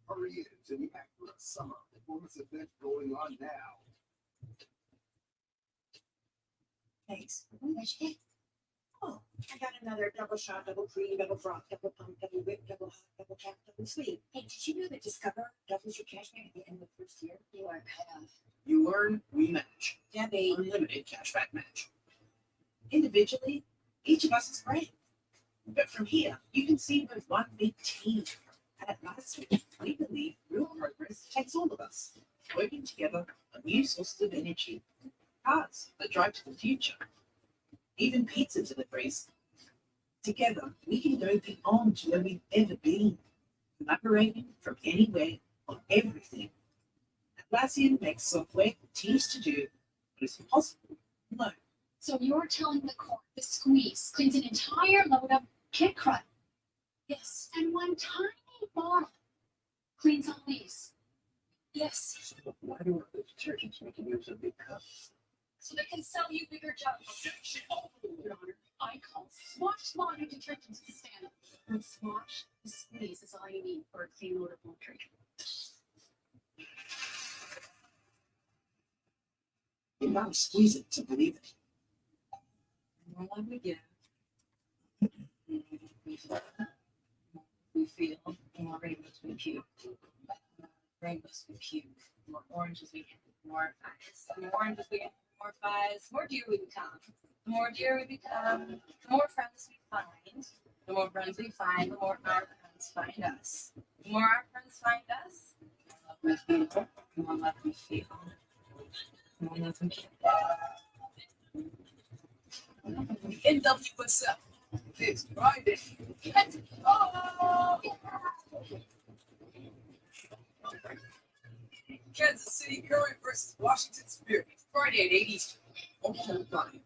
Hurry into the Acura Summer Performance event going on now. Thanks. Where'd you get? Oh, I got another double shot, double cream, double froth, double pump, double whip, double hot, double cap, double sweet. Hey, did you know that Discover doubles your cashback at the end of the first year? You are cut off. You earn, we match. Debbie. Unlimited cashback match. Individually, each of us is great. But from here, you can see we're one big team. And at last week, we believe real progress takes all of us working together on new sources of energy, cars that drive to the future, even pizza deliveries. Together, we can go beyond where we've ever been, collaborating from anywhere on everything. Atlassian makes software for teams to do what is impossible alone. So you're telling the core the squeeze cleans an entire load of kit crud. Yes, and one tiny bottle cleans all these. Yes. So why do the detergents make you use a big cup? So they can sell you bigger jugs. Your Honor, I call Swatch laundry detergent to stand up. With Swatch, the squeeze is all you need for a clean load of laundry. You gotta squeeze it to believe it. The more love we give, the more we feel, the more rainbows we puke. Rainbows we puke. The more oranges we get, the more fires. The more oranges we get, the more fires, the more dear we become. The more dear we become, the more friends we find. The more friends we find, the more our friends find us. The more our friends find us, the more love we feel. The more love we feel. NW, what's up? It's Friday. Oh! Kansas City Current versus Washington Spirit. Friday at 8 Eastern. Oklahoma time.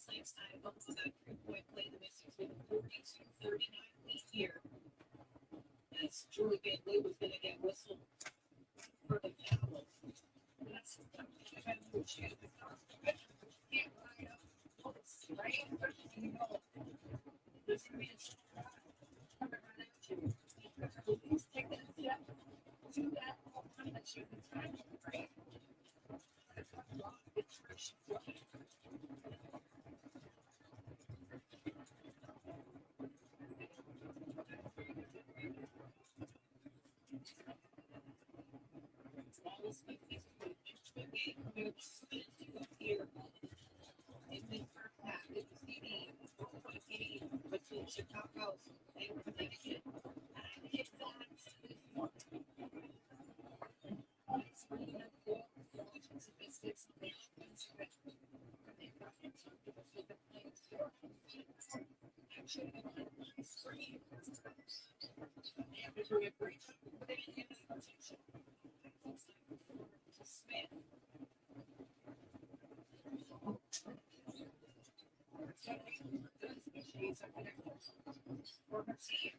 Saints time up to that 3-point play. The Mystics with a 42-39 lead here. As Julie Van Lee was going to get whistled for the foul. That's she had the can't line up close, right? You know, there's going to be a please take that step to that line that she was trying, right? That's what a lot of it's where she's looking. Between Chicago and Connecticut, for her team.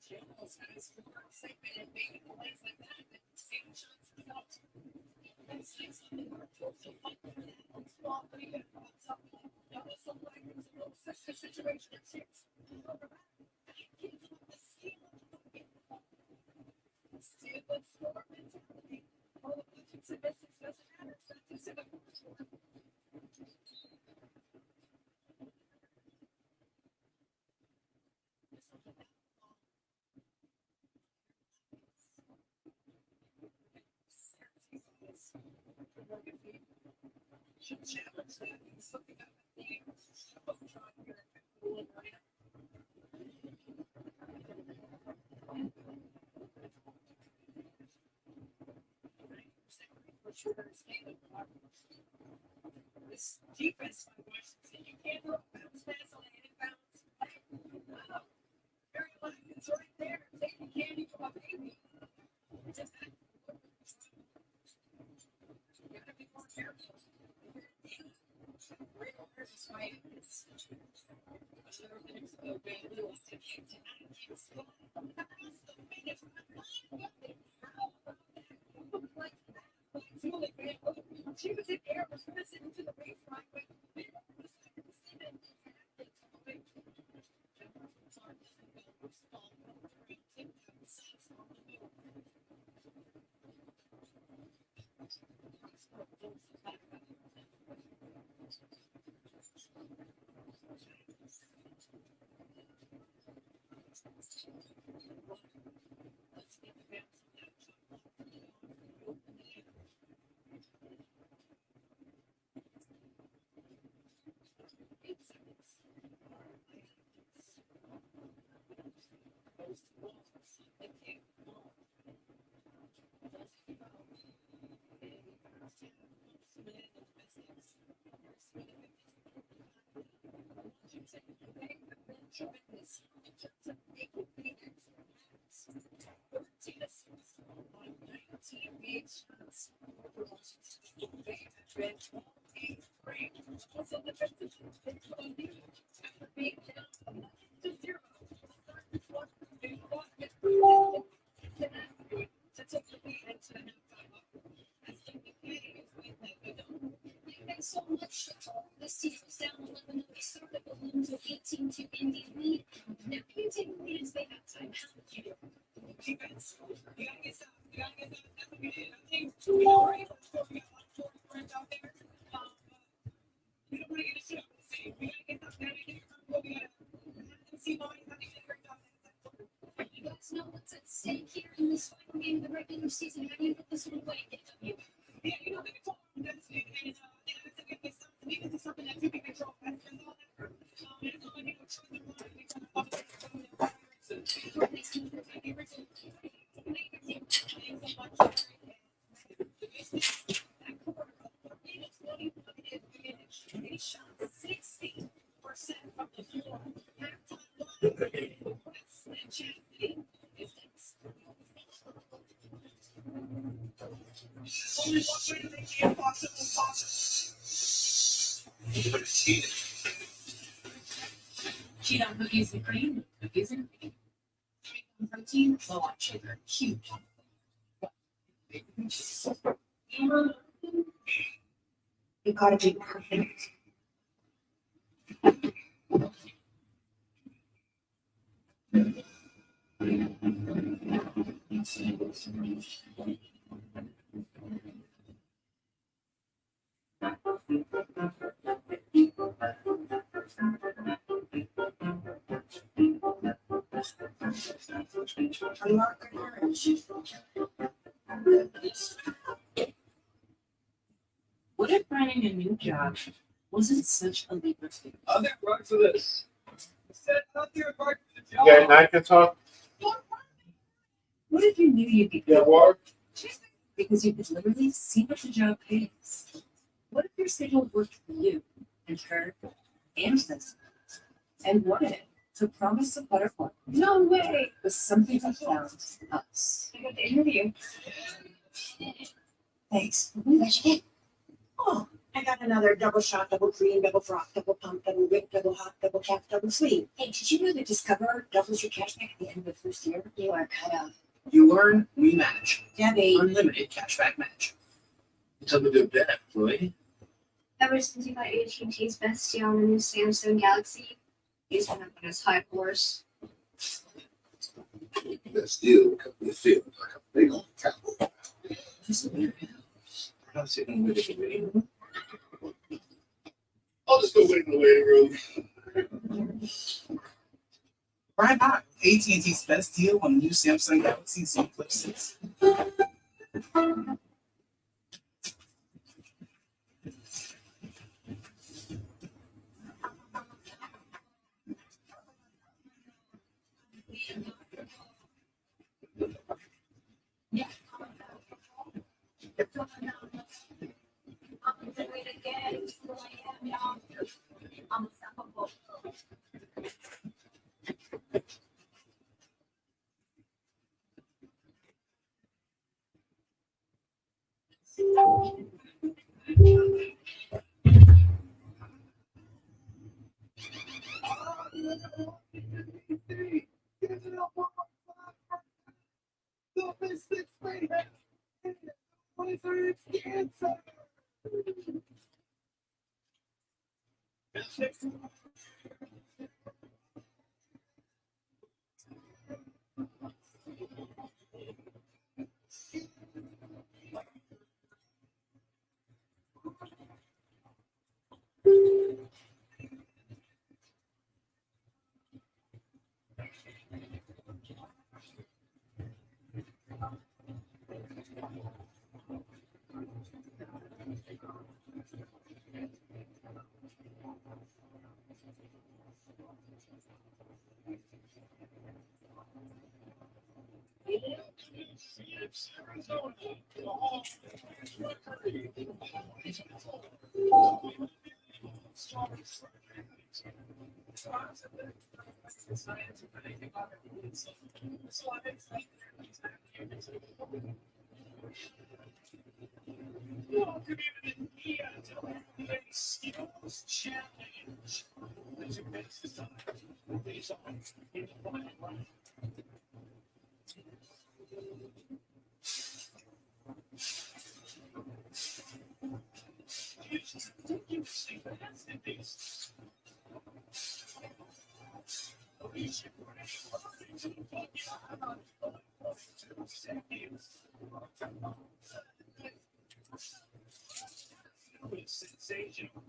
She almost had a score segment and made plays like that. Taking shots without. And six on the mark. So fight for that. Small, but he got something. That was something like it was a little sister situation at six. Still good score mentality. All the Blue and Mystics doesn't matter. It's not too simple. Should challenge that. He's looking at the game. This defense by Washington, you can't throw a bounce pass on an inbounds. Oh, very lucky. It's right there. Taking candy from a baby. Just that. You gotta be more careful. This way, it's several minutes ago, Van Lewis to kick tonight. Can't score. Across the finish line. Like that. Julie Van Lewis. She was in air, was missing into the baseline. But it was like the seven. Also defensive after being down 1-0. so much trouble. This team was down 11 and we started balloons with 18 to Indy lead. They're painting leads they have time. How would you do? Defense. You gotta get stuff. You gotta get stuff. That's what we did. I think we already got a lot of friends out there. We don't want to get a shit up the same. We gotta get stuff. We gotta get what we gotta see why he's not even worked out. You guys know what's at stake here in this final game of the regular season. How do you put this one away? Get W. Yeah, you know, they can talk about that and to get this stuff. And even to something that you can control. That's all that. It's all, you know, choose the one. We kind of fuck it up. For these teams that take the original. Playing so much. The business, that quarter of 40 to 21 advantage. They shot 60% from the floor. Halftime line. And Chastity is next. Only one way to make the impossible possible. Cheat on cookies and cream. Cookies and cream. Protein, low on sugar. Huge. You gotta be perfect. Unlock your courage. What if finding a new job wasn't such a leap of faith? I'll get right for this. Said out there right for the job. Yeah, and I can talk. What if you knew you could Yeah, what? because you could literally see what the job pays? What if your schedule worked for you and her and this? And what if to promise a butterfly No way. was something that found us? I got the interview. Thanks. Where'd you get? Oh, I got another double shot, double cream, double froth, double pump, double whip, double hot, double cap, double sweet. Hey, did you know that Discover doubles your cashback at the end of the first year? You are cut out. You learn, we manage. Debbie. Unlimited cashback match. Tell me to do that, Roy. Ever since you got AT&T's best deal on the new Samsung Galaxy, he's been up on his high horse. That still it feels like a big old cow. I'll sit in the waiting room. I'll just go wait in the waiting room. Right on. AT&T's best deal on new Samsung Galaxy Z Flip 6. Sensational.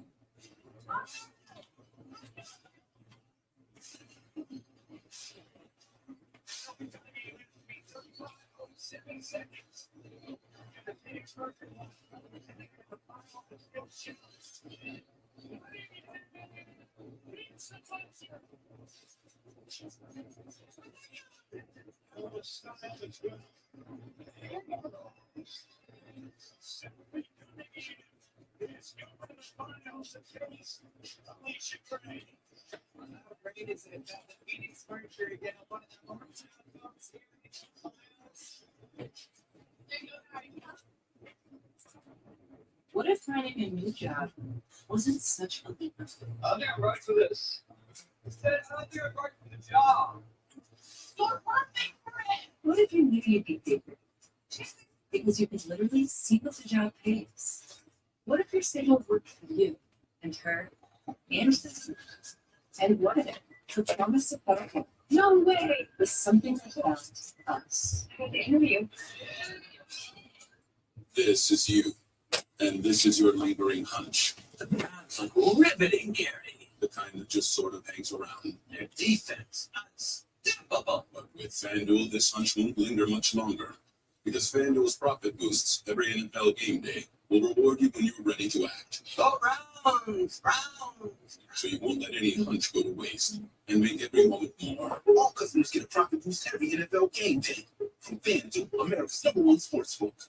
Seven seconds. And the Phoenix Mercury and the final is still shoots. It's the closer. Oh, the style is good. It's going to the finals against Alicia Gray. How great is it that the Phoenix Mercury get one of the more talented series of finals? What if finding a new job wasn't such a leap of faith? I'll get right for this. Instead, I'll do it right for the job. Start working for it. What if you knew you'd be paid because you could literally see what the job pays? What if your schedule worked for you and her and this? And what if the promise of better No way. was something about us? I had the interview. This is you, and this is your lingering hunch. The Browns look riveting, Gary. The kind that just sort of hangs around. Their defense, unstoppable. But with FanDuel, this hunch won't linger much longer. Because FanDuel's profit boosts every NFL game day will reward you when you're ready to act. Go Browns, Browns. So you won't let any hunch go to waste and make every moment more. All customers get a profit boost every NFL game day from FanDuel, America's #1 sportsbook.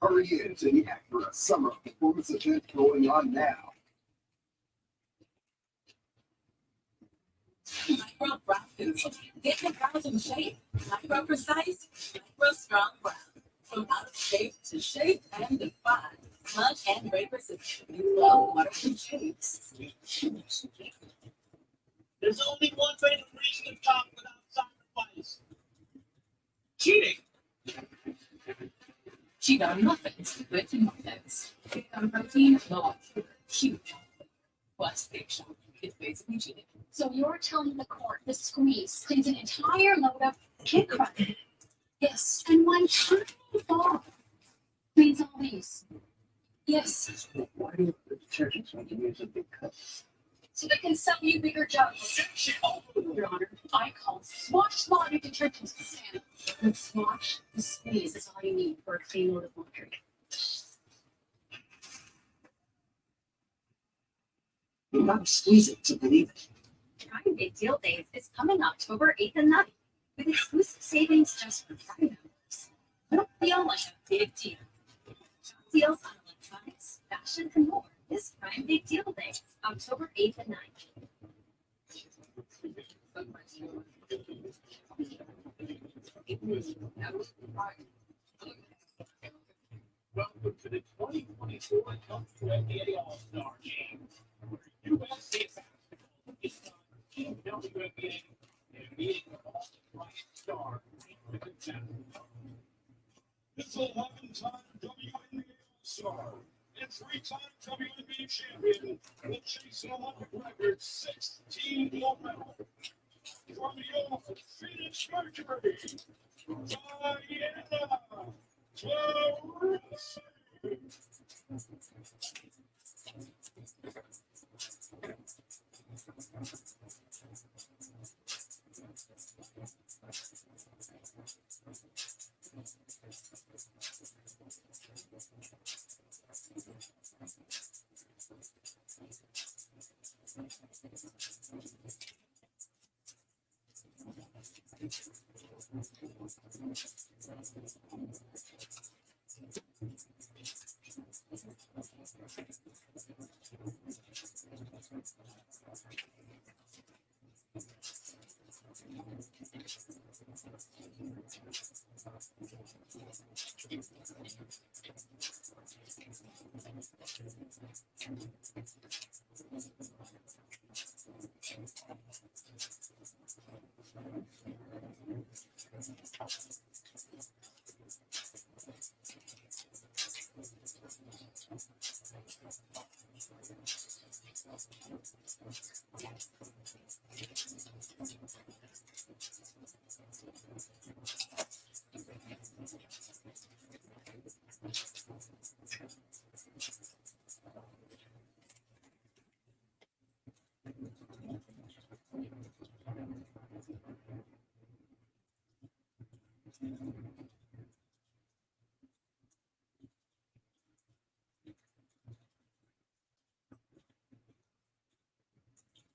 Hurry in to the Acura Summer Performance event going on now. Micro brown food. Get your brows in shape. Micro precise. Micro strong brown. From out of shape to shape and define. Smudge and gray precision. Glow waterproof shapes. There's only one way to reach the top without sacrifice. Cheating. Cheat on muffins with muffins. Cheat on protein, low sugar, huge chocolate. Plus big shot. It's basically cheating. So you're telling the court the squeeze cleans an entire load of kid crush. Yes. And one tiny ball cleans all these. Yes. Why do the detergents want to use a big cup? So they can sell you bigger jugs. Your Honor, I call Swash Laundry Detergent to stand. With Swash, the squeeze is all you need for a clean load of laundry. You gotta squeeze it to believe it. Prime Big Deal Days is coming October 8th and 9th with exclusive savings just for Prime members. It'll feel like a big deal. Deals on electronics, fashion, and more this Prime Big Deal Days, October 8th and 9th. Welcome to the 2024 WNBA All-Star Game, where USA basketball is on Team WNBA and meeting with all the bright stars. This 11-time WNBA All-Star and 3-time WNBA champion will chase an Olympic record 16 gold medal. From the Phoenix Mercury, Diana Taurasi.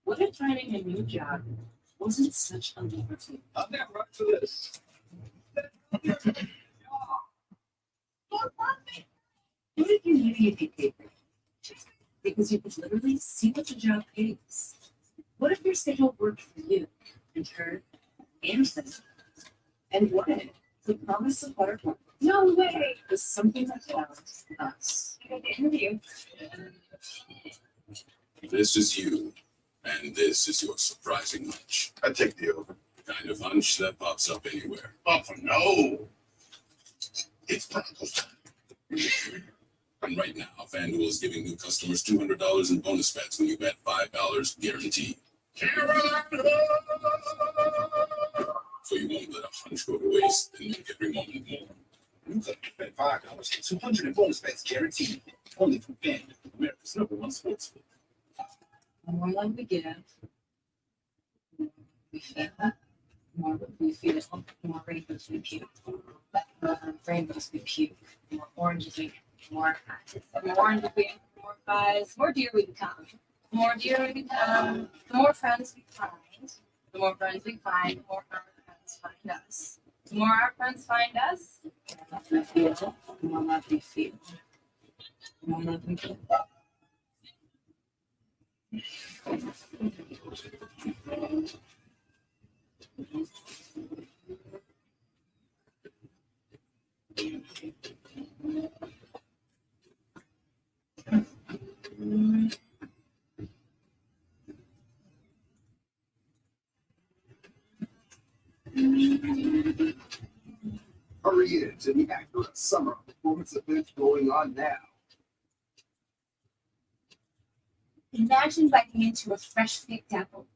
What if finding a new job wasn't such a liberty? I'm not right for this. What if you knew you'd get paid? Because you could literally see what the job pays. What if your schedule worked for you and her and them? And what if the promise of butterfly No way. was something that found us? I got the interview. This is you, and this is your surprising hunch. I take the over. The kind of hunch that pops up anywhere. Oh, no. It's Broncos time. And right now, FanDuel is giving new customers $200 in bonus bets when you bet $5 guaranteed. So you won't let a hunch go to waste and make every moment more. You could bet $5 and 200 in bonus bets guaranteed. Only from FanDuel, America's #1 sports book. The more love we give, the more we feel, the more we feel, the more rainbows we puke. Rainbows we puke. The more oranges we more More we more pies, more deer we become. The more deer we become, the more friends we find. The more friends we find, the more our friends find us. The more our friends find us, love we feel, the more love we feel. The more love we give. Hurry in to the Acura Summer Performance event going on now. Imagine biting into a fresh baked apple.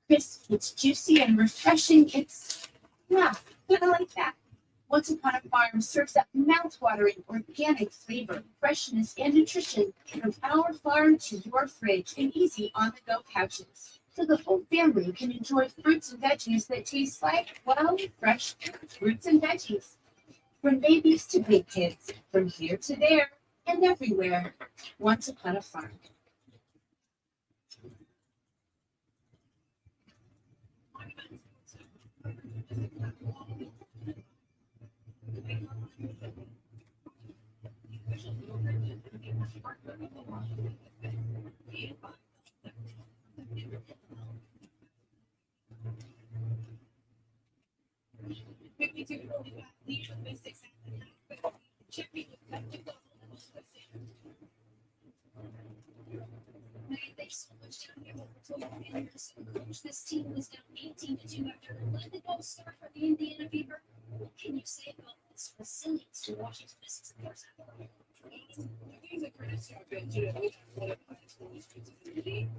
Crisp, it's juicy and refreshing. It's, yeah, kind of like that. Once Upon a Farm serves up mouth-watering organic flavor, freshness, and nutrition from our farm to your fridge in easy on-the-go pouches. So the whole family can enjoy fruits and veggies that taste like, well, fresh fruits and veggies. From babies to big kids, from here to there, and everywhere. Once Upon a Farm. Thanks so much down here. Coach, this team was down 18-2 after a 11-goal start for the Indiana Fever. What can you say about this resilience to Washington Mystics in the first half? I think it's a credit to our bench. You know, we have one of the highest scorers in the league.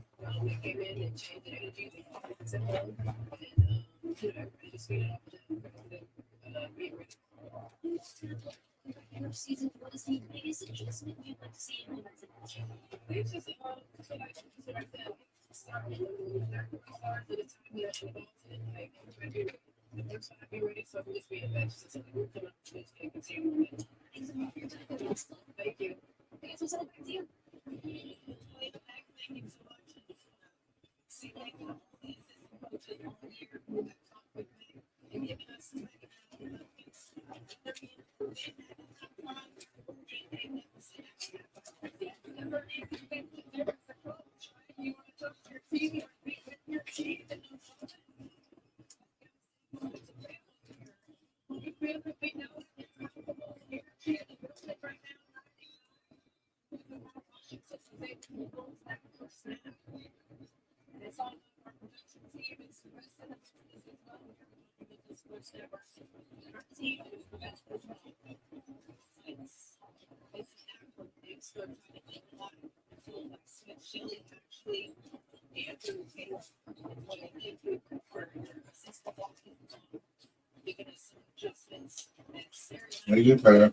They came in and changed the energy. They caught it at home. And, you know, everybody just feeding off of that. Being ready. End of season, what is the biggest adjustment you'd like to see in the organization? It's just, like starting their stars at a time that she goes in, like, everybody, the first time be ready, so we'll just be a bench. So something we'll come up to this and continue. Thanks about your time. Thank you. Thanks for sending back to you. Thank you so much. See, like, you know, this is coaches all year that talk with me and giving us you want to talk to your team, you want to be with your team, and we feel that we know it's comfortable in your team, and we're right now. It's all our production team, it's the rest of the business as well. The sports network. Our team is the best as well. It's an big score trying to get a lot of Smith Shelley actually Andrew Taylor what they did to for assistant making some adjustments and serious. How you doing?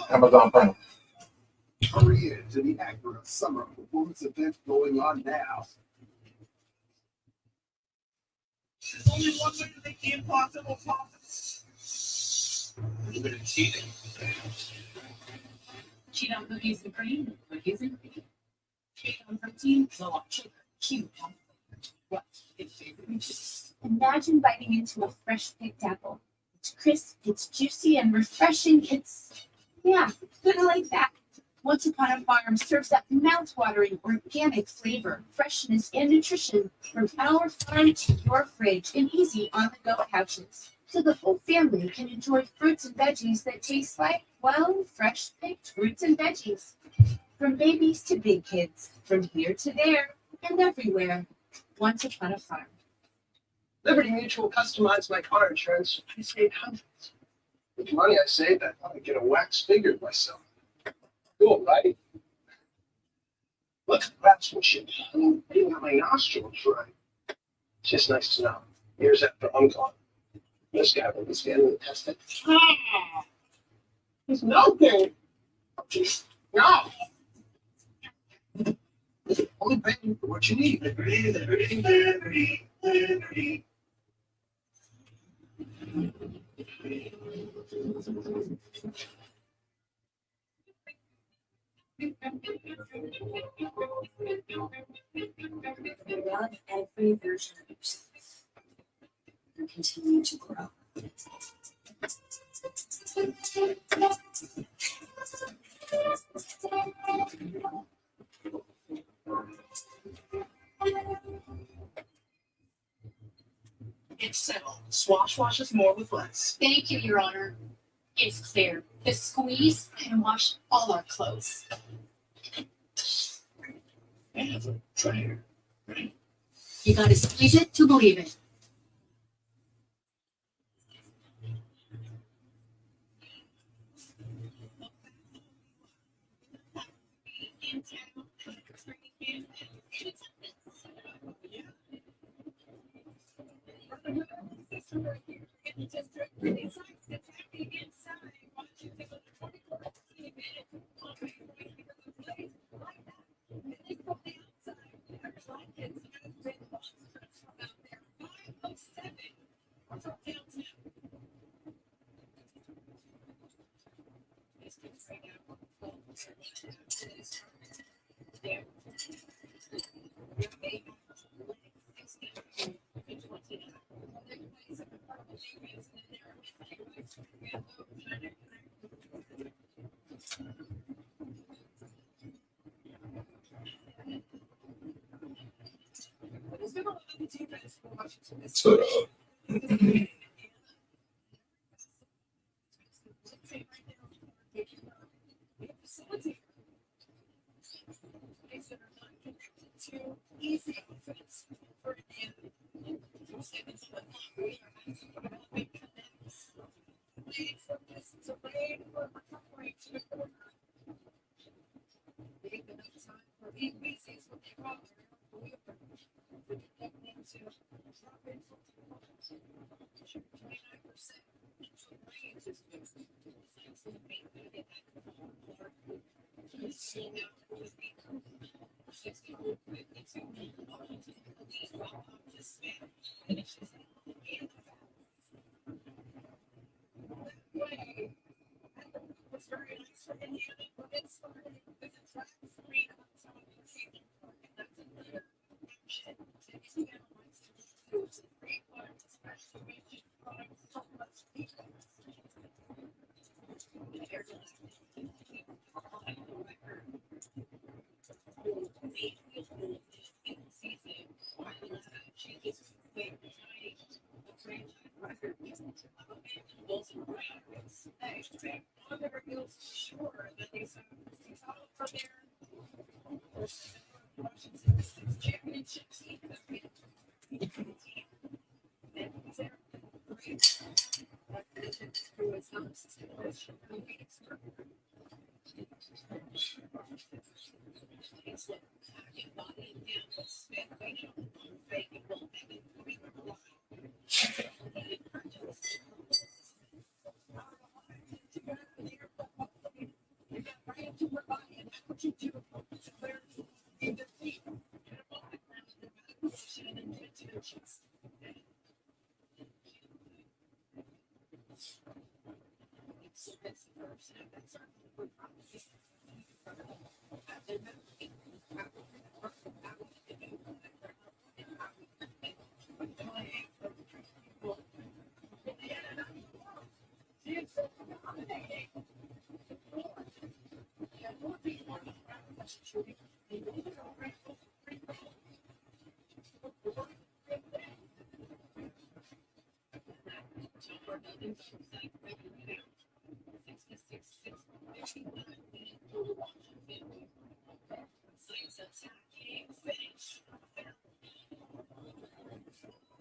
Amazon Prime. Hurry into the Acura summer performance event going on now. There's only one way to make the impossible possible. A little bit of cheating. Cheat on cookies and cream, cookies and cream. Cheat on protein, low on sugar, cute on flavor. What is favorite? Imagine biting into a fresh picked apple. It's crisp, it's juicy and refreshing. It's, yeah, kind of like that. Once Upon a Farm serves up mouth-watering organic flavor, freshness, and nutrition from our farm to your fridge in easy on-the-go pouches. So the whole family can enjoy fruits and veggies that taste like, well, fresh-picked fruits and veggies. From babies to big kids, from here to there, and everywhere, once upon a farm. Liberty Mutual customized my car insurance. I saved hundreds. With the money I saved, I thought I'd get a wax figure myself. Cool, right? Look at the craftsmanship. I mean, even got my nostrils right. It's just nice to know. Years after I'm gone, this guy will be standing and testing. He's melting. No. Only paying for what you need. Liberty, liberty, liberty, liberty. Love every version of yourself. And continue to grow. It's settled. Swash washes more with less. Thank you, Your Honor. It's clear. The squeeze can wash all our clothes. I have a dryer. Right? You gotta squeeze it to believe it.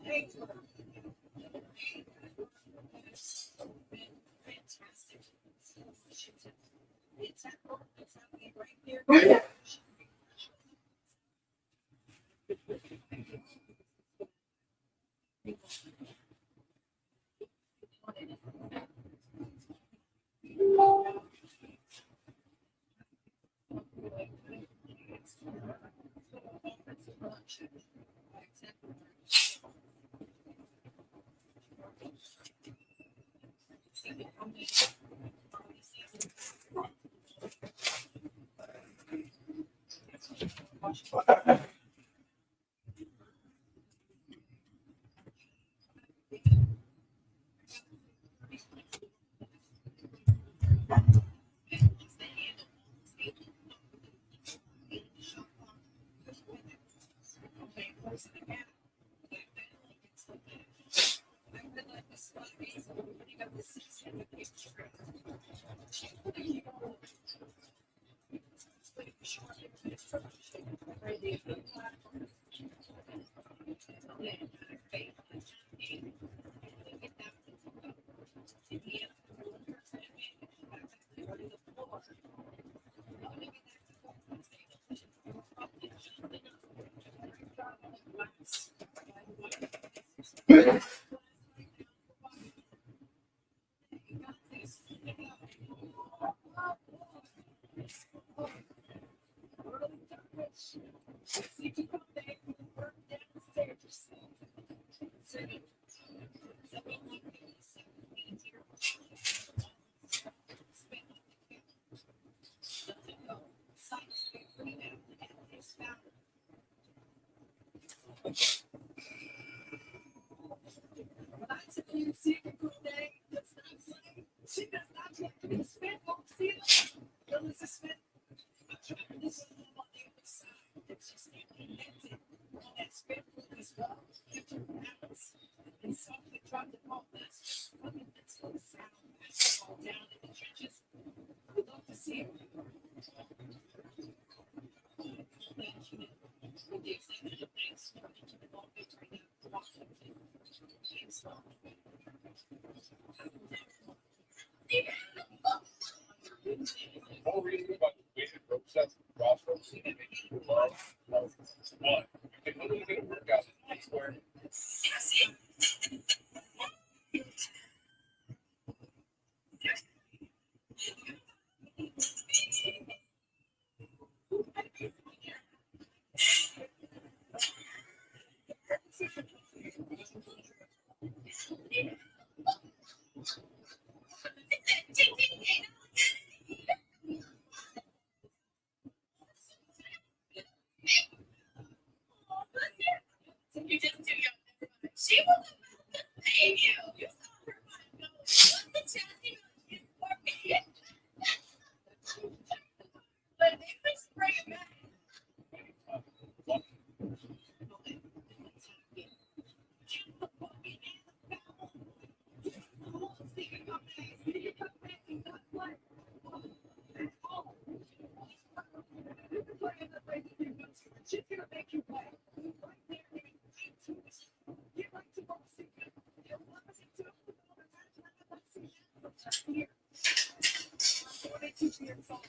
Fantastic. It's happening right here. That's a clear secret, Day. That's not funny. She does not have to be spent. Won't see it. Melissa Smith. I'm trying to listen to them on the other side. It's just not connected. All that spent as well. Get your balance. And softly drop the ball. That's just fundamental sound. Basketball down in the trenches. We'd love to see it. With the executive thanks for the ball victory now. Washington. James Long. No reason about the way the process process one. You can literally get a workout anywhere. You just do your she will pay you. You saw her go. What's the chance you for me? But they just bring it back. She's gonna make you play right there. Get right to ball secret. You'll love it too. Here. 22 years old.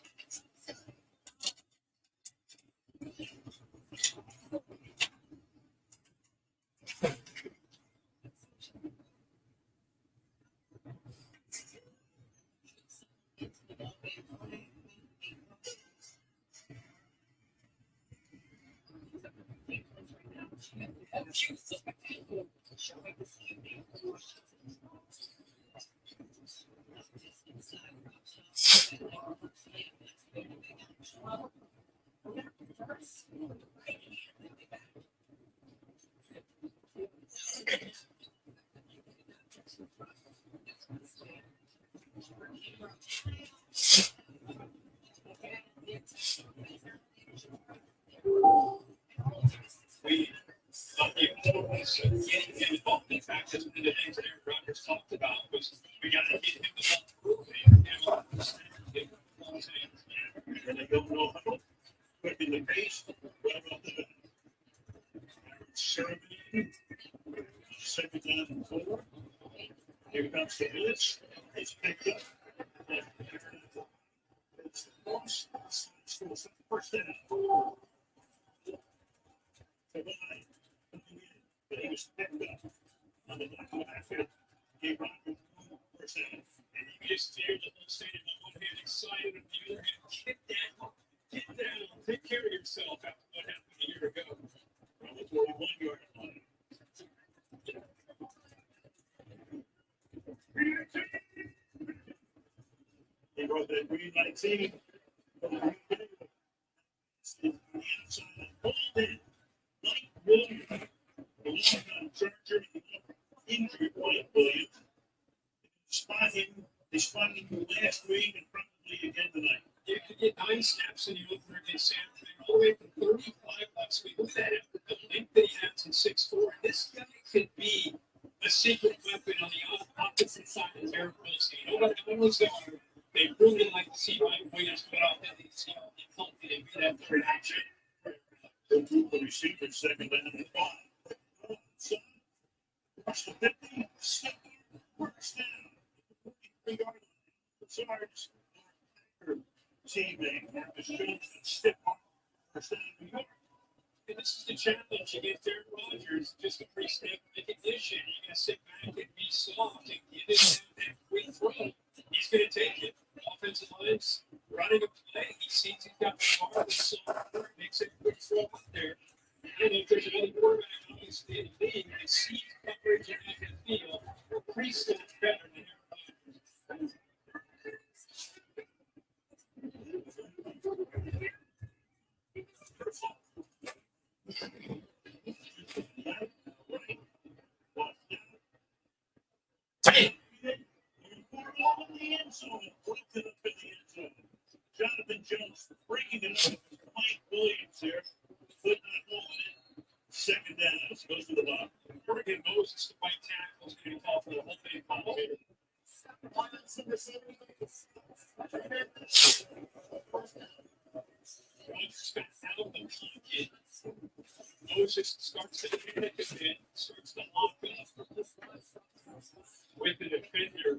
We getting involved in practice. One of the things that Aaron Rodgers talked about was we got to get him the ball moving. And they don't know how to put in the base. What about the serving? second down and 4. Here comes the blitz. It's picked up. It's lost. It's first down. But he was picked up on the backfield. Gave Rockman first down. And you can just hear the whole stadium on one hand excited, and the other hand, get down, take care of yourself after what happened a year ago. On the 41-yard line. He brought that green 19. Hold in. Mike Williams. The long-time Charger injured Mike Williams. They spotted him last week and probably again tonight. You could get 9 snaps in the opener against San Antonio, all the way up to 35 last week. Look at that. The length that he has in 6'4". This guy could be a secret weapon on the opposite side of Eric Wilson. You know what the Oilers are? They really like to see Mike Williams put off that he's healthy and beat that third action. The receiver, second down and 5. Rush the 50, step first down. 43-yard line. Teammate Marcus Jones and step first down New York. And this is the challenge against Aaron Rodgers, just a pre-snap recognition. You're going to sit back and be soft and get it that free throw. He's going to take it. Offensive line's running a play. He sees he's got the bar, the soft, makes it a quick throw out there. And if there's another quarterback obviously in the league, they see coverage and they can feel pre-snap better than Aaron Rodgers. Jonathan Jones breaking it up. Mike Williams here. Foot not holding it. Second down. Goes to the bottom. Oregon Moses, the white tackle, is going to call for the whole thing. Moses starts to pick a bit, starts to lock up with the defender.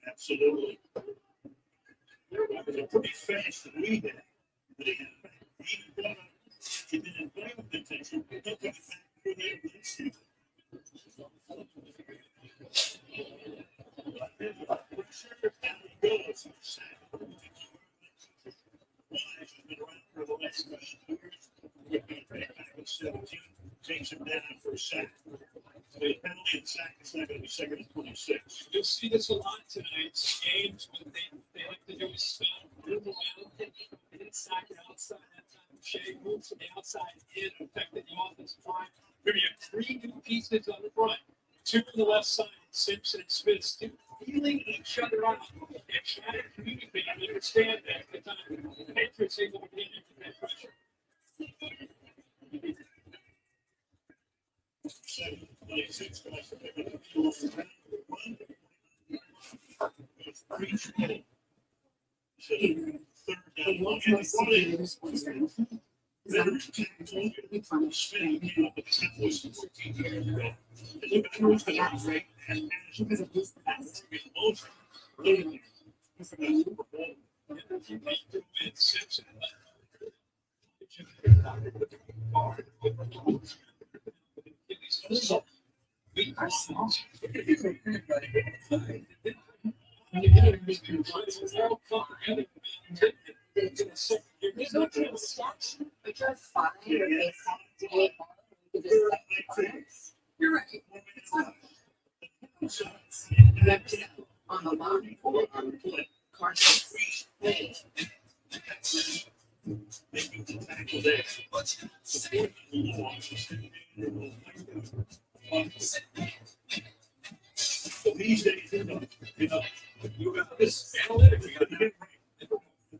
Absolutely. That was a pretty fast lead. But he didn't play with intention. He took it back for the instinct. Down he goes. Wise has been around for the last 2 years. 17 takes him down for a sack. So the penalty and sack is not going to be second and 26. You'll see this a lot tonight. Games when they like to do is stop, move around, inside and outside. That time Shea moves from the outside in, affecting the offensive line. Maybe you have 3 new pieces on the front, 2 on the left side, Simpson and Smith, still feeling each other out and trying to communicate and understand that at the time. The Patriots able to get into that pressure. 7:26 guys to pick up the field for round 1. It's pretty so third down. Long and replenish. Improves the atmosphere because it is the best. We are small. When you get a big there's no real steps, but you're fine. Your face has to be you just you're right. It's not. On the line or on the cards. These days, you got this analytic, you got to hit right.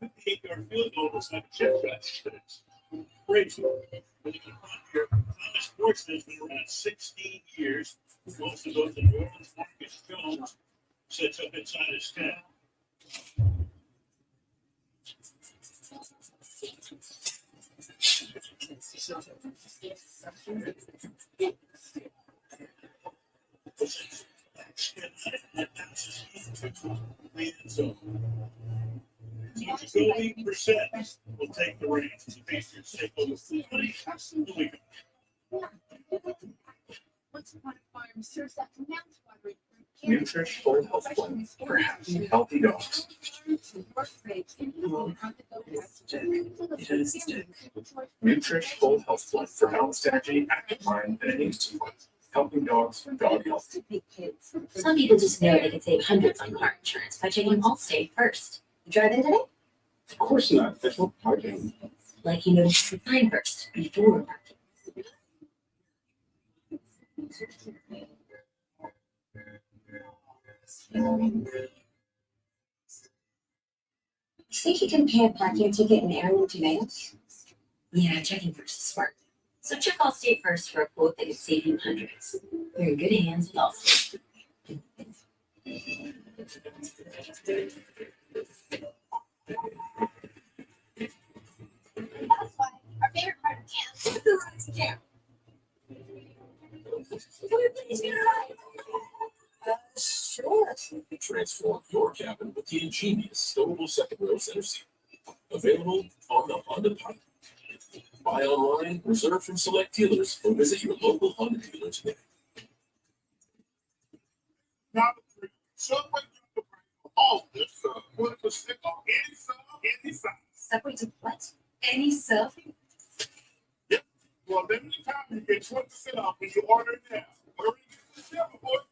58-yard field goal is like a chip shot. It's crazy. Thomas Sportsman has been around 16 years. Most of those in New Orleans. Marcus Jones sits up inside his 10. Percent will take the reins to face your stakeholders. Once upon a farm serves up mouth-watering Nutritional health plan for happy, healthy dogs. Nutritional health plan for balanced energy, active mind, and an easy one. Helping dogs with dog health. Some people just know they can save hundreds on car insurance by checking Allstate first. You drive in today? Of course not. That's not parking. Like you notice the sign first before parking. Think you can pay a parking ticket and heirloom tomatoes? Yeah, checking first is smart. So check Allstate first for a quote that could save you hundreds. You're in good hands with Allstate. That's why our favorite part of camp is the ride to camp. Can we please get a ride? Sure. Transform your cabin with the ingenious stowable second row center seat. Available on the Honda Pilot. Buy online, reserve from select dealers, or visit your local Honda dealer today. Number 3, Subway to all this 20% off any size. Subway to what? Any sub? Yep. Well, limited time you get 20% off when you order it now. Hurry to the shelf before it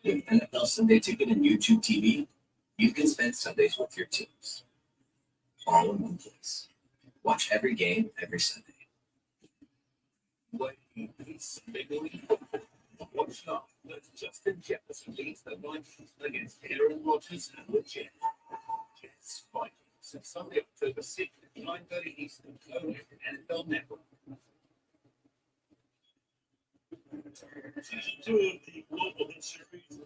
With NFL Sunday Ticket and YouTube TV, you can spend Sundays with your teams. All in one place. Watch every game every Sunday. What is big league? What's up? Let's Justin Jefferson leads the Vikings against Aaron Rodgers and the Jets. Jets Vikings. Since Sunday, October 6th at 9:30 Eastern, only on NFL Network. Season 2 of the global hit series,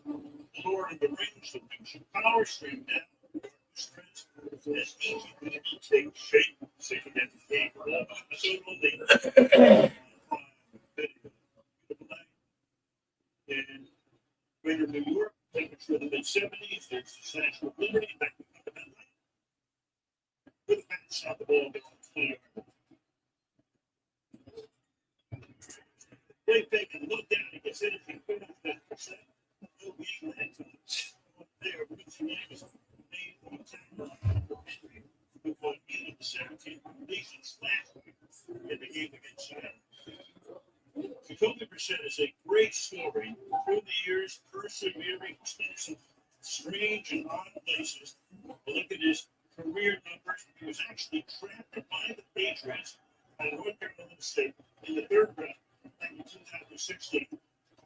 Lord of the Rings, the fiction power stream now. As each video takes shape, second and eight, episode only. In Greater New York, temperature of the mid-70s, there's the Statue of Liberty, back to Pennsylvania. With the fans out the ball, going clear. Great thing to look down and get anything put up that percent. No being led to there, which is made on time. With one in the 17 nations last week in the game against China. The COVID percent is a great story. Through the years, persevering in some strange and odd places. Look at his career numbers. He was actually drafted by the Patriots at North Carolina State in the third round back in 2016.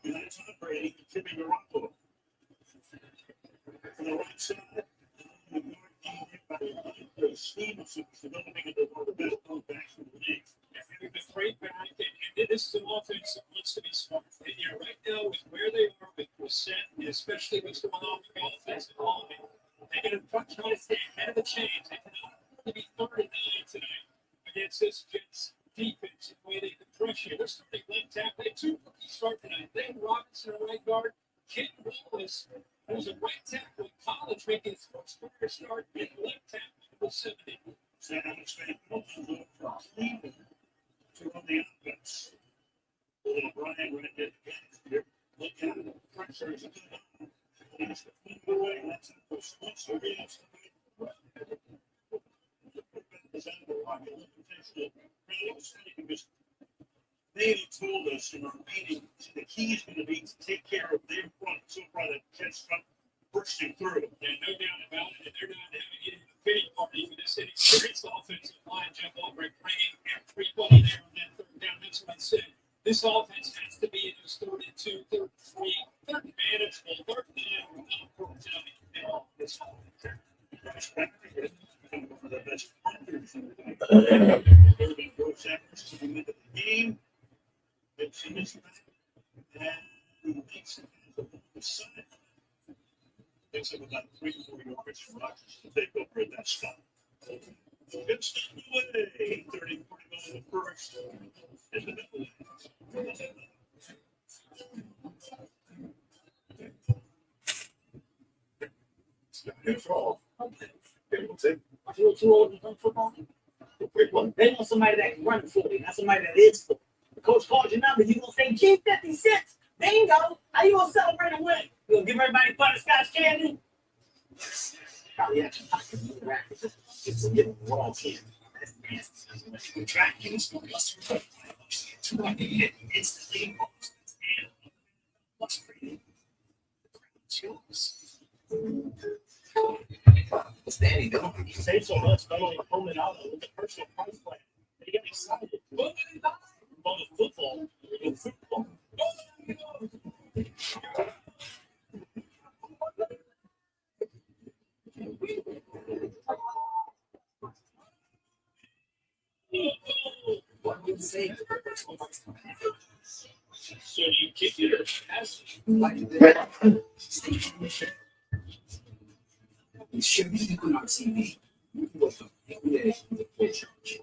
Behind Tom Brady and Jimmy Garoppolo. On the right side, the scheme of developing into one of the best backs in the league. Having been great back, and this is an offense that wants to be smart. And yeah, right now, with where they are with percent, and especially what's going on with the offensive line, they're going to try to stay ahead of the chains. They cannot really be 39 tonight against this Jets defense, the way they can pressure. They're starting left tackle. They had two rookies start tonight. Dan Robinson, a right guard. Ken Wallace, who's a right tackle in college, making his first career start in left tackle in the 70. San Jose Cleveland to run the offense. Little Brian right there here. Look at the pressure is good. He's the flip away. That's a push. So he has to they told us in our meeting the key is going to be to take care of their front so far that Jets front bursting through. And no doubt about it, they're not having it in the pity party for this inexperienced offensive line. Jeff Albrecht bringing everybody there on that third down. That's what I said. This offense has to be, it was thrown into 34 seconds to the end of the game. It's in this and makes it the side. Takes up about 3-4 yards for Rodgers to take over at that stop. Good stuff away. 30-41 in the first. In the middle. It's all. Hamilton. I feel too old to play football. They want somebody that can run for you, not somebody that is for you. The coach calls your number, you gonna say G56. Bingo. How you gonna celebrate a win? You gonna give everybody butterscotch candy? Probably actually it's getting wrong here. The track is for us. Hit instantly. What's pretty? What's Danny doing? He saved so much, not only home and out with the personal price plan. They get excited. On the football. In football. What would you say? So you kick it or pass it? Like that. You should be looking on TV. What the hell is the full charge?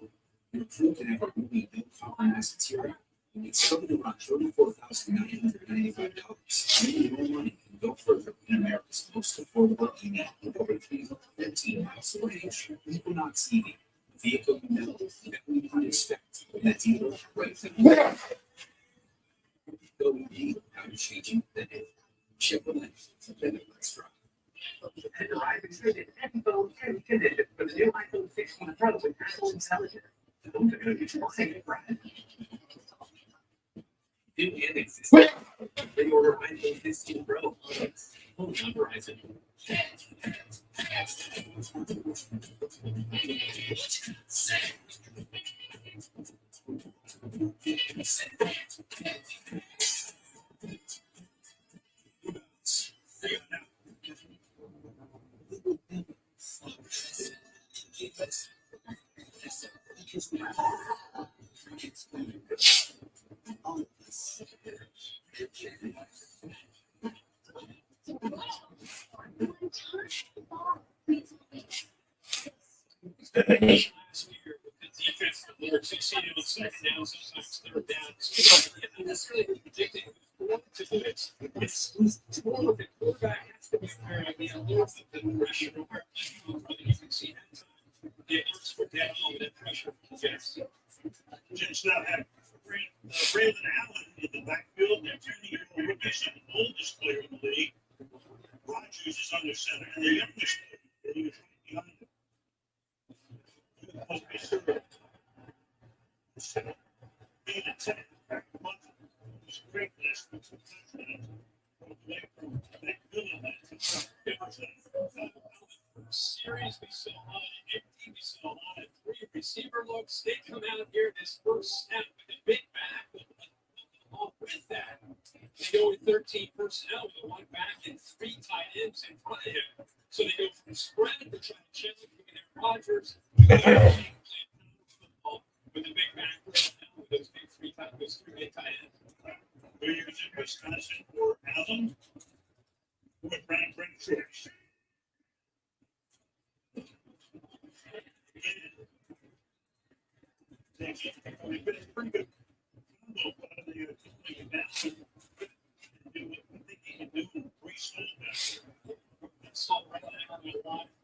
You prove that every movie built from mass material. It's started around $34,995. Maybe more money can go further in America's most affordable EV over 15 miles away. Equinox EV, a vehicle you know that we would expect that dealer right there. How to changing the name. Chevrolet, then the restaurant. And arrive extended headphones and condition for the new iPhone 16 Pro with Apple Intelligence. Those are going to be your favorite brand. New and existing. They order iPhone 15 Pro. Home on Verizon. Last year, the defense, the Lord succeeded on second down, sometimes third down. It's not necessarily predicting what to do. It's more of the quarterback has to be aware of the Lord the pressure over whether you can see that. The arms were down over that pressure. Yes. Jets now have Brandon Allen in the backfield. They're turning it over. He's the oldest player in the league. Rodgers is under center, and the youngest player. He was right behind him. Being a 10, great series we saw on empty, we saw on 3 receiver looks. They come out here this first snap with a big back. Along with that, they go with 13 personnel with a one back and 3 tight ends in front of him. So they go from spread to try to challenge Rodgers. With a big back with those big 3 big tight ends. We're using Wisconsin or Allen with Brent Trish. We've been pretty good.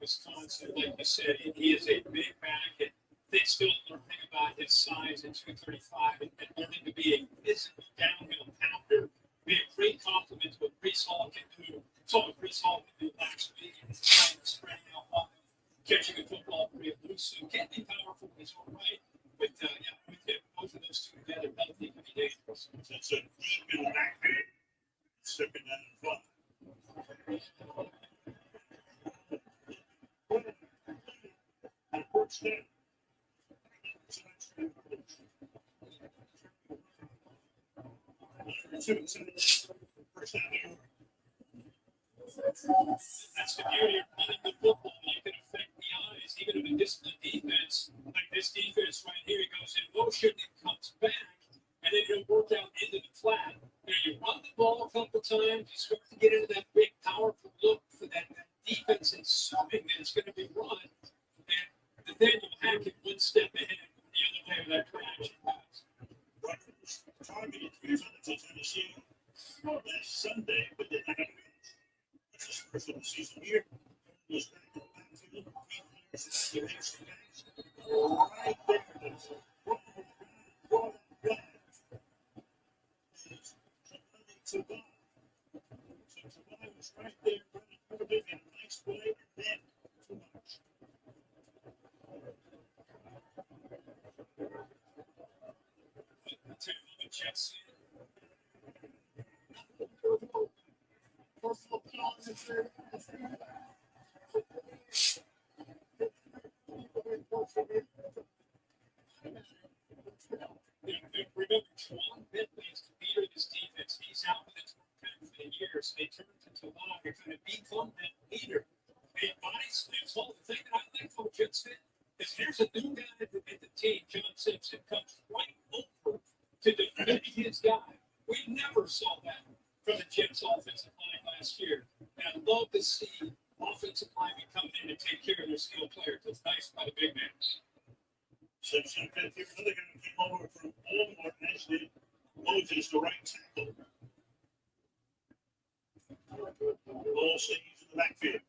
Wisconsin, like you said, he is a big back, and they still don't think about his size at 235 and learning to be a physical downhill pounder. Be a great compliment to what Brees Hall can do. Saw what Brees Hall can do last week, and he's trying to spread out off, catching a football pretty loose, so can be powerful in his own right. But yeah, we get both of those two together, healthy can be dangerous. So it's a deep in the backfield, second down and 5. That's the beauty of running the football. You can affect the eyes, even if it gets the defense. Like This defense right here goes in motion and comes back, and then he'll work out into the flat. You run the ball a couple times, you start to get into that big, powerful look for that defense, assuming that it's going to be run. And Nathaniel Hackett one step ahead the other way of that play action pass. Rutgers targeted Tennessee last Sunday, but didn't have it. It's his first of the season here. Goes back to the backfield. Right there. So Tobias was right there, running over big and nice play, and then too much. The Jets. Remember, Juwan Bentley is the leader of this defense. He's out with his for the years. They turned to Juwan. They're going to become that leader. And Bonnie's the thing that I like from Jets is here's a new guy at the team, John Simpson, comes right over to defend his guy. We never saw that from the Jets offensive line last year. And I love to see offensive linemen come in and take care of their skill players. It's nice by the big man. Simpson fifth here. Another guy who came over from Baltimore and actually Moses, the right tackle. Ball stays in the backfield.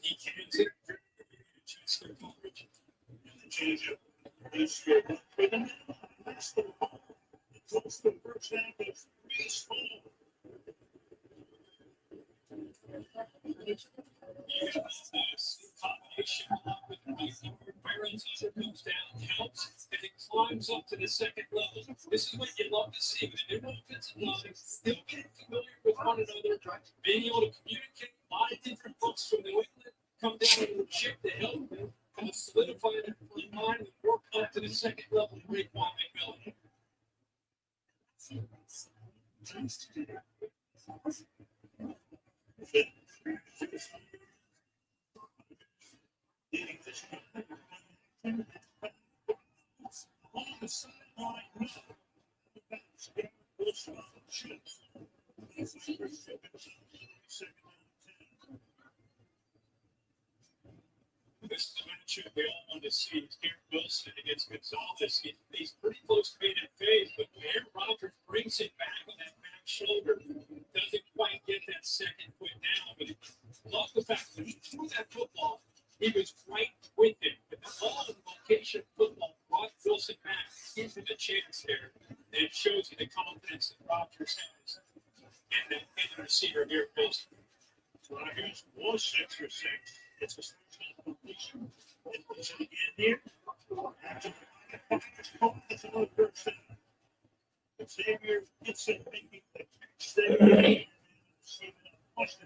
He can't take coverage. And the change up. He's good. But then that's the ball. It goes to the first half of 3 small. Combination with the Barons comes down, helps, and it climbs up to the second level. This is what you love to see with the new offensive line, still getting familiar with one another, being able to communicate. A lot of different folks from New England come down and chip to help them, kind of solidify their line and work up to the second level and break Juan McMillan. This is the matchup we all want to see. It's Garrett Wilson against Gonzalez. He's pretty close to being in phase, but Aaron Rodgers brings it back on that back shoulder. Doesn't quite get that second foot down, but love the fact that when he threw that football, he was right with it. But the ball and location football brought Wilson back, gives him a chance there. And it shows you the confidence that Rodgers has in the receiver, Garrett Wilson. Rodgers was 6 for 6. It's a completion. It's again here. That's another first down. Xavier gets it, making the catch there. That's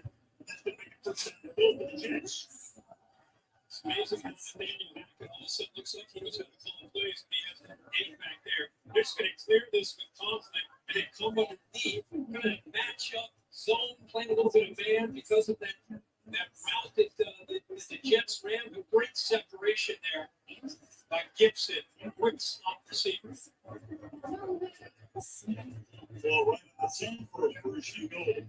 the big first down to build for the Jets. It's amazing how standing back. It also looks like he was going to call plays. He has an 8 back there. They're just going to clear this with confidence and then come underneath, kind of match up, zone, playing a little bit of man because of that route that the Jets ran. The great separation there by Gibson. Quick slot receiver. Ball right at the 10 for a first and goal. And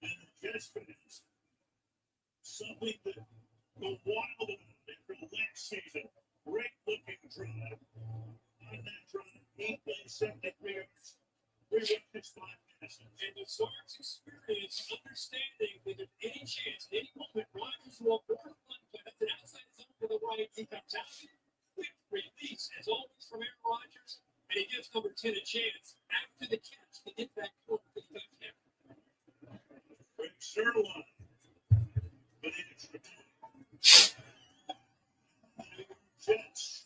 the Jets fans, something that the wild from last season, great looking drive. On that drive, 8 plays, 73 yards, 3 rushes, 5 passes. And the Sarks experience understanding that at any chance, at any moment, Rodgers will board one, but that's an outside zone to the right. He comes out. Quick release, as always, from Aaron Rodgers. And he gives number 10 a chance after the catch to get back to the touchdown. Great Sirloin. But it is returned. Jets.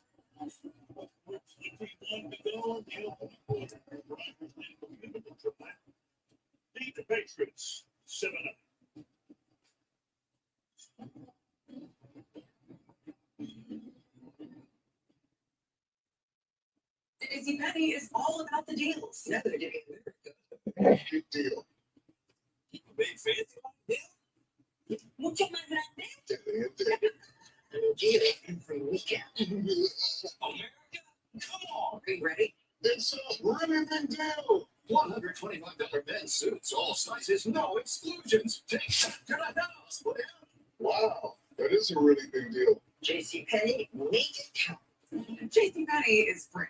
With 51 to go, the opening quarter. Rodgers made a beautiful drive. Beat the Patriots 7-0. Daisy Penny is all about the deals. No, they're doing Big deal. Big fancy deal. Mucho más grande. deal for the weekend. America, come on. Are you ready? It's a really big deal. $125 men's suits, all sizes, no exclusions. Take that to the house, will you? Wow, that is a really big deal. JC Penny, make it count. JC Penny is free.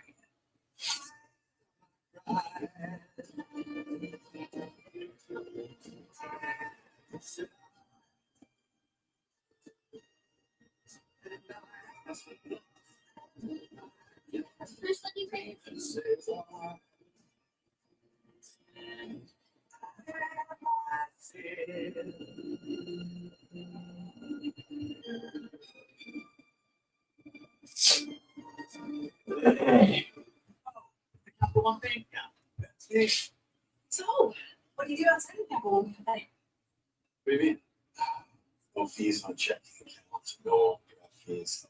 Who's looking for you? Number one thing, yeah. That's it. So, what do you do outside of Capital One Cafe? What do you mean? No fees on checking accounts, no fees.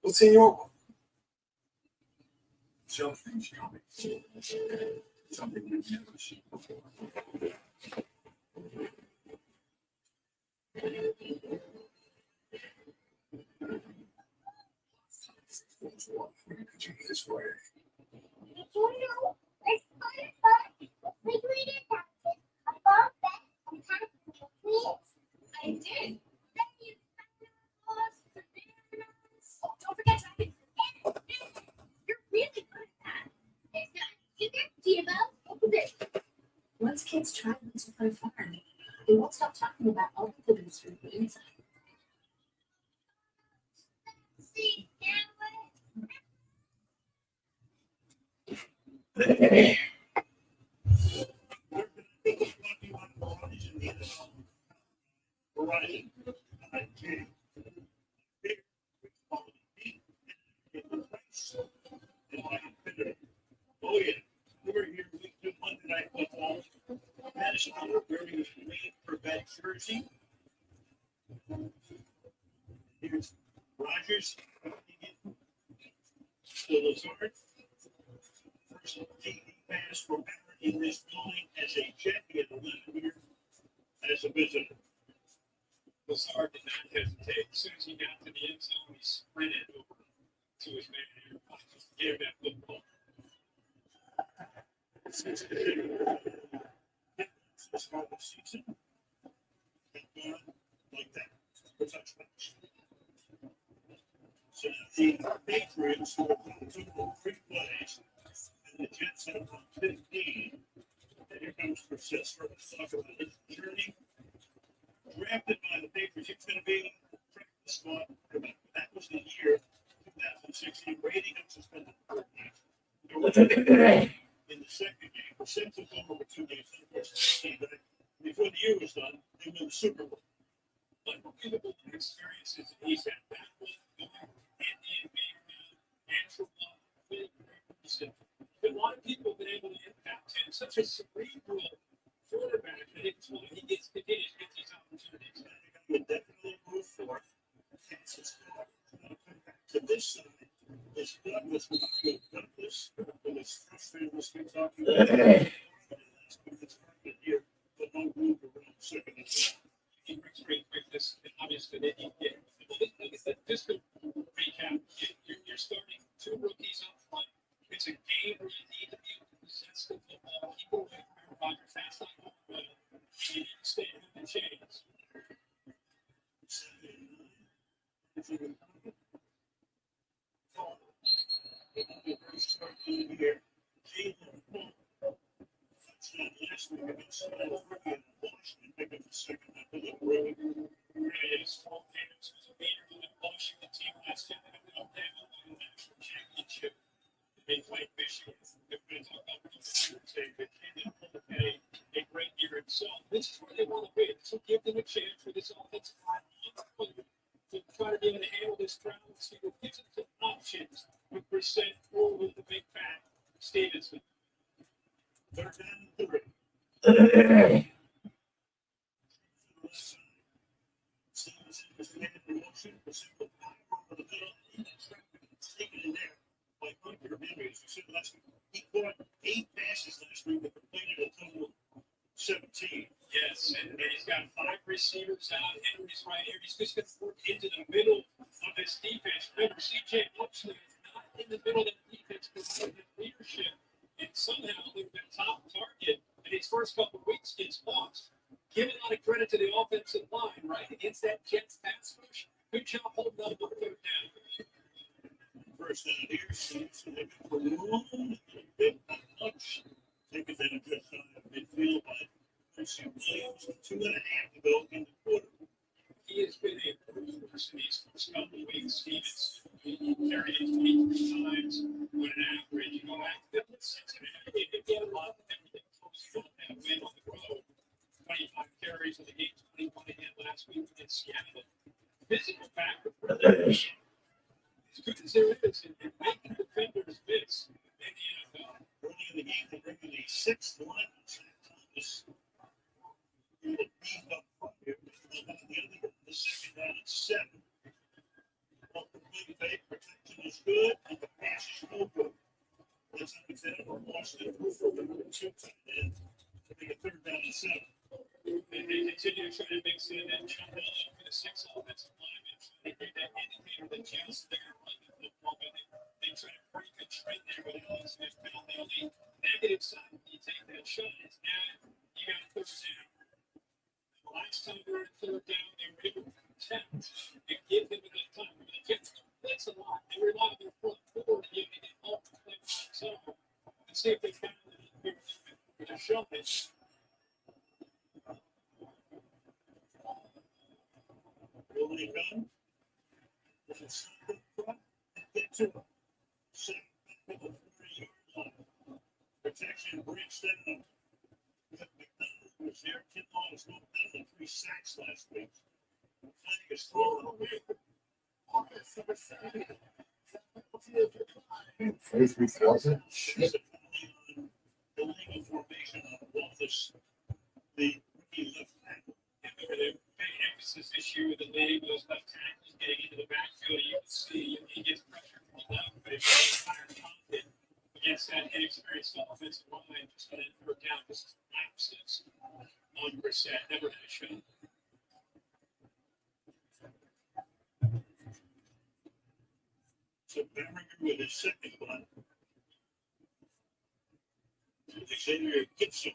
What's in your one? Something's coming. Something we've never seen before. This way. I did. Oh, don't forget to You're really good at that. Diva, open it. Once kids try Once Upon a Farm, they won't stop talking about all the goodness from the inside. See, Right. I did. Oh yeah, we're here with the Monday Night Football. Madison wearing his main prevent jersey. Here's Rogers. Lazard. First TV pass for Ballard in this building as a champion 11 years as a visitor. Lazard did not hesitate. As soon as he got to the end zone, he sprinted over to his man here. Just gave that football. Since the start of the season, like that. For touchdowns. So the Patriots scored 2 free plays, and the Jets have 15. And here comes Persist for the talk about his journey. Drafted by the Patriots, he's going to be practice squad. That was the year 2016. Rating him suspended 4 games. In the second game, Persist took over 2 games. But before the year was done, they won the Super Bowl. Unbelievable experiences he's had. A lot of people have been able to impact him. Such a cerebral quarterback. I think he continues to get these opportunities. He will definitely move forth. To this side, this Douglas will go Douglas. But it's frustrating listening talking about here, but no move around second and third. He brings great quickness, and obviously they need to just to recap, you're starting 2 rookies up front. It's a game where you need to be able to possess the football, keep away from Roger fast like you need to stay in the chains. Here, last week against Oregon, Washington, pick up the second half of the road. It's 12 games. It's a leader in the Washington team last year. They went down to the national championship. They played Michigan. They've been talking about they came in a great year itself. This is where they want to be. So give them a chance for this offensive line to try to be able to handle this crowd. See what gives them some options with percent over the big fat Stevenson. They're down 3. Taken in there by Hunter Henry, as we said last week. He caught 8 passes last week, but completed a total of 17. Yes, and he's got 5 receivers out. Henry's right here. He's just going to work into the middle of this defense. Remember, CJ Oxley is not in the middle of the defense because of his leadership. And somehow the top target in his first couple of weeks gets lost. Give a lot of credit to the offensive line, right? Against that Jets pass rush. Good job holding up on 3rd down. First down here, so they've been prolonged a bit, not much. Taken that just on the midfield by Quincy Williams 2.5 to go in the quarter. He has been a force in these first couple of weeks. Stevens carried it 23 times with an average. You go back to the 6.5. He did get a lot of everything close to that win on the road. 25 carries in the game, 21 again last week against Seattle. Physical factor for the as good as there is in making defenders miss in the NFL. Early in the game, they bring in the 6th line. Thomas beat up front here. The second down at 7. Protection is good, and the pass is no good. That's an example of Washington moving 2 tight ends to make a 3rd down and 7. And they continue to try to mix in and jump all over the 6 offensive linemen. They give that indicator that Chelsea they're going to run the football, but they try to break a trend there with Alex Smith. The only negative side when you take that shot is now you got 3rd down. The last time they were 3rd down, they were able to protect and give them enough time. The Jets don't blitz a lot. They rely on their front 4 to give them help to play by themselves. Let's see if they can with a shot it. Rolling gun. With a second front, get to him. Second, 3-yard line. Protection breaks down. McDonald was there. 10 balls, no penalty, 3 sacks last week. Finding his throw away. Illegal formation on Wallace, the rookie left tackle. Remember, the big emphasis this year with the league was left tackles getting into the backfield. You can see he gets pressure from the left, but if he's higher confident against that inexperienced offensive line, just going to throw down just lapses on Brissett. Never had a shot. So Bamberger with his second one. Xavier Gibson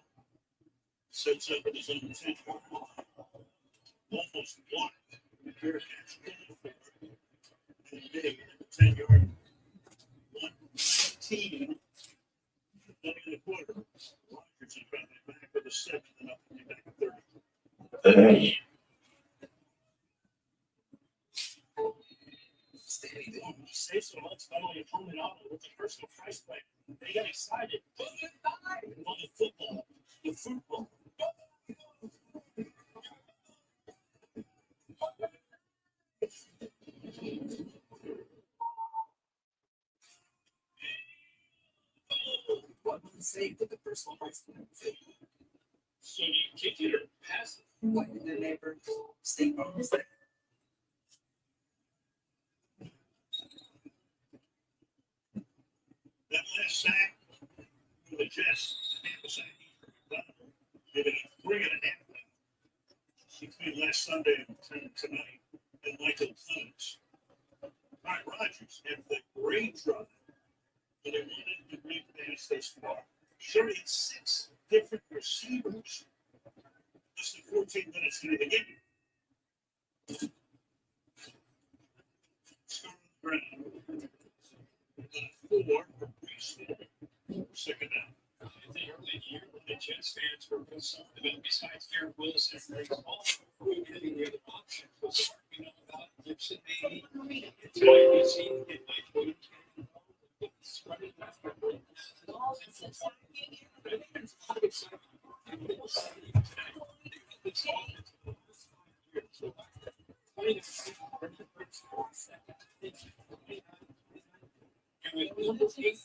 sets up at his own 10-yard line. Almost blocked. The Bearcats going for it. And big at the 10-yard. 1-19. Nothing in the quarter. Rogers is running it back with a 7 and up to back at 30. Say so much about only opponent out with the personal price play. They got excited. On the football. The football. What would say put the personal price play? So you kick it or pass it? What did the neighbor state on this thing? That last sack for the Jets, half a sack, giving it 3.5 between last Sunday and tonight, and Michael Clemens. All right, Rogers had the great drive, but they wanted to bring pass this far. Showing 6 different receivers. Less than 14 minutes into the game. Scoring ground. 4 for second down. I think early in the year when the Jets fans were concerned about besides Garrett Wilson, who hitting the other options was you know about Gibson maybe tonight we see it might be spreading after I think there's a lot of excitement. And we'll see tonight. It's all so playing a second. And with number 8,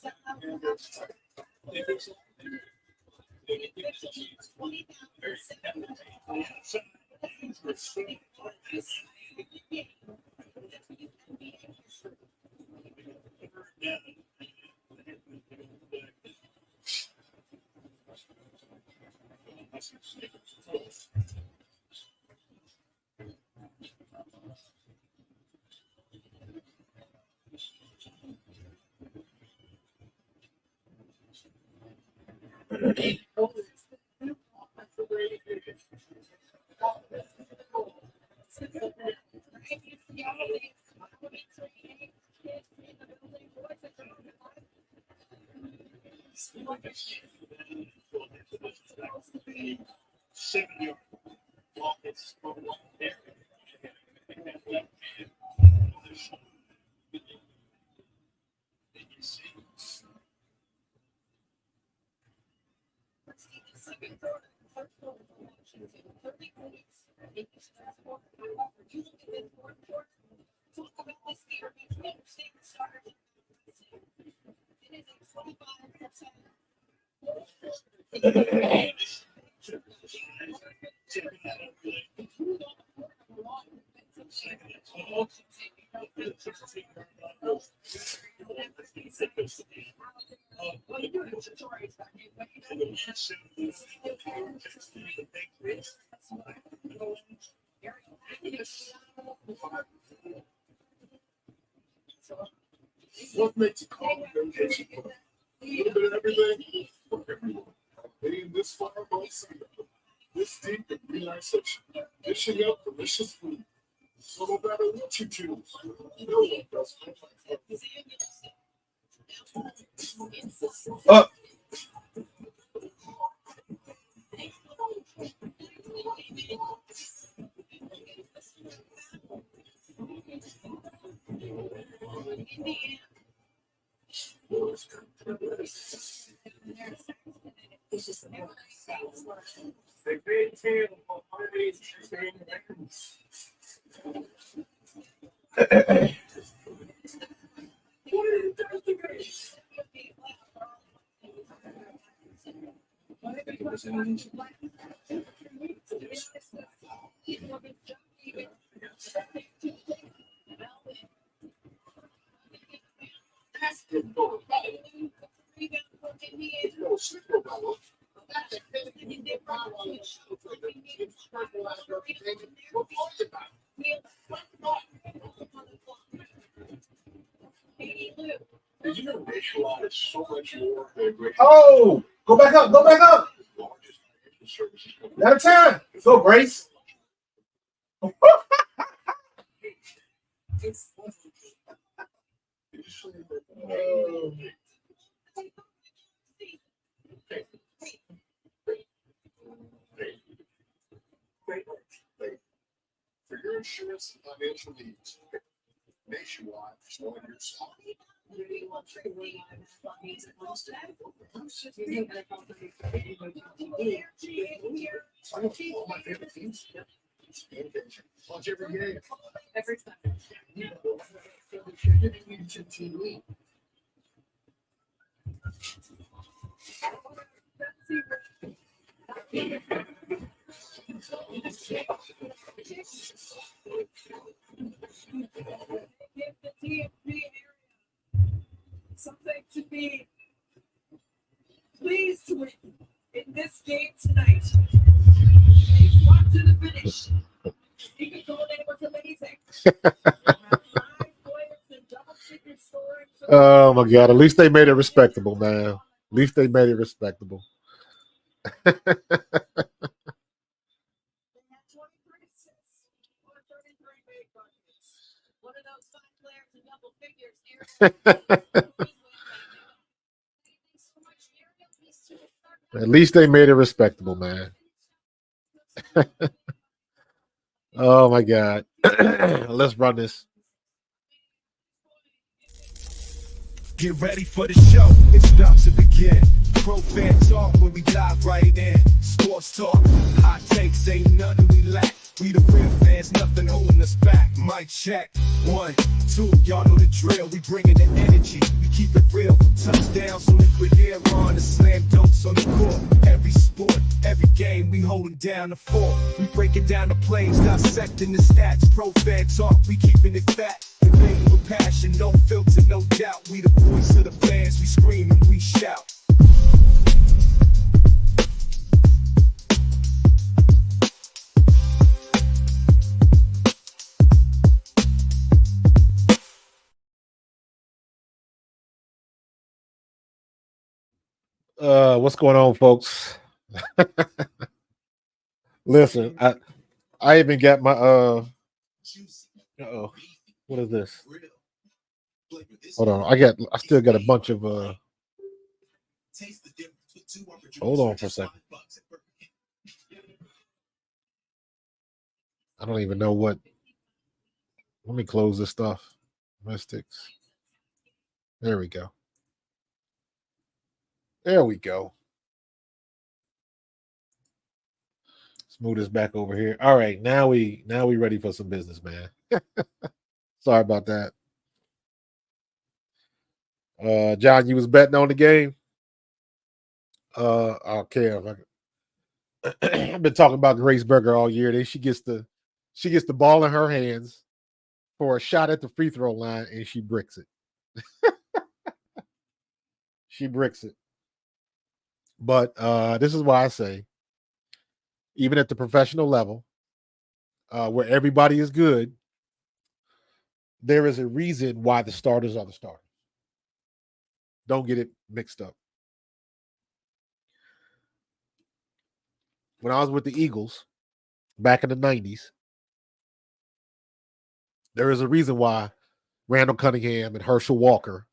What makes a calm vacation? A little bit of everything for everyone. Being this far above sea level, this deep in relaxation, dishing up delicious food. So no matter what you choose, no one does it like that. Oh, go back up, go back up. Out of time. Go, Grace. For your insurance and financial needs, Nationwide is knowing yourself. I know all my favorite teams. Watch every game. Every Sunday. Something to be pleased with in this game tonight. He's walked to the finish. He could go there was amazing. Oh my God! At least they made it respectable, man. At least they made it respectable. At least they made it respectable, man. Oh my God. Let's run this. Get ready for the show. It's about to begin. Pro fan talk when we dive right in. Sports talk, hot takes, ain't nothing we lack. We the real fans, nothing holding us back. Mic check, 1, 2, y'all know the drill. We bringing the energy, we keep it real. From touchdowns to liquid air on the slam dunks on the court. Every sport, every game, we holding down the fort. We breaking down the plays, dissecting the stats. Pro fan talk, we keeping it fat. Debating with passion, no filter, no doubt. We the voice of the fans, we scream and we shout. What's going on, folks? Listen, I even got my uh-oh. What is this? Hold on. I still got a bunch of hold on for a second. I don't even know what. Let me close this stuff. Mystics. There we go. There we go. Let's move this back over here. All right, now we ready for some business, man. Sorry about that. John, you was betting on the game. I don't care. I've been talking about Grace Berger all year. Then she gets the ball in her hands for a shot at the free throw line, and she bricks it. She bricks it. But this is why I say, even at the professional level, where everybody is good, there is a reason why the starters are the starters. Don't get it mixed up. When I was with the Eagles back in the 90s, there is a reason why Randall Cunningham and Herschel Walker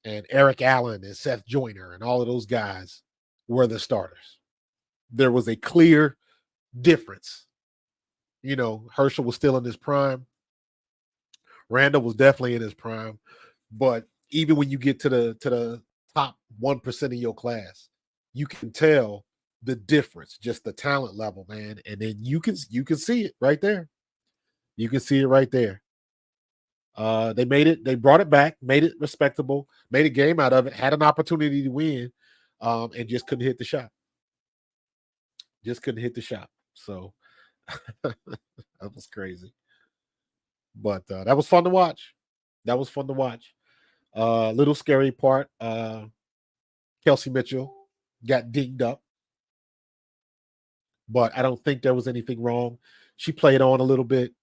and Eric Allen and Seth Joyner and all of those guys were the starters. There was a clear difference. You know, Herschel was still in his prime. Randall was definitely in his prime. But even when you get to the top 1% of your class, you can tell the difference, just the talent level, man. And then you can see it right there. You can see it right there. They made it, they brought it back, made it respectable, made a game out of it, had an opportunity to win, and just couldn't hit the shot. Just couldn't hit the shot. So that was crazy. But that was fun to watch. That was fun to watch. Little scary part. Kelsey Mitchell got dinged up, but I don't think there was anything wrong. She played on a little bit,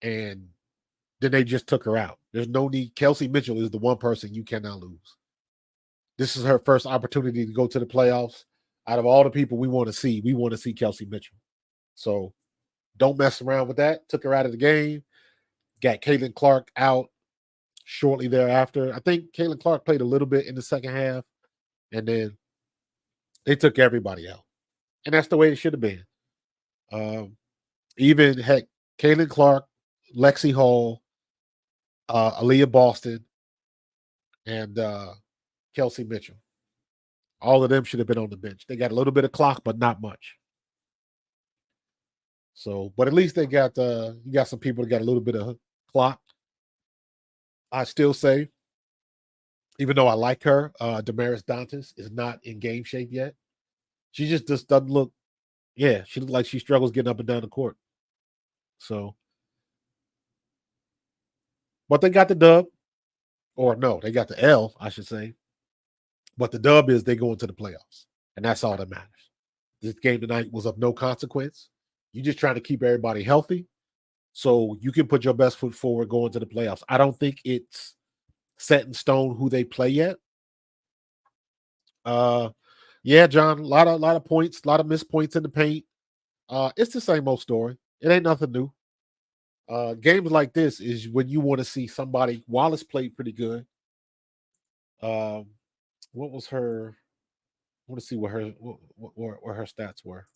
and then they just took her out. There's no need. Kelsey Mitchell is the one person you cannot lose. This is her first opportunity to go to the playoffs. Out of all the people we want to see Kelsey Mitchell. So don't mess around with that. Took her out of the game. Got Caitlin Clark out shortly thereafter. I think Caitlin Clark played a little bit in the second half, and then they took everybody out. And that's the way it should have been. Even heck, Caitlin Clark, Lexi Hall, Aaliyah Boston, and Kelsey Mitchell. All of them should have been on the bench. They got a little bit of clock, but not much. So, but at least they got you got some people that got a little bit of clock. I still say, even though I like her, Damaris Dantas is not in game shape yet. She just doesn't look. Yeah, she looks like she struggles getting up and down the court. So, but they got the dub, or no, they got the L, I should say. But the dub is they go into the playoffs, and that's all that matters. This game tonight was of no consequence. You're just trying to keep everybody healthy so you can put your best foot forward going to the playoffs. I don't think it's set in stone who they play yet. Yeah, John, a lot of points, a lot of missed points in the paint. It's the same old story. It ain't nothing new. Games like this is when you want to see somebody. Wallace played pretty good. What was her? I want to see what her what her stats were.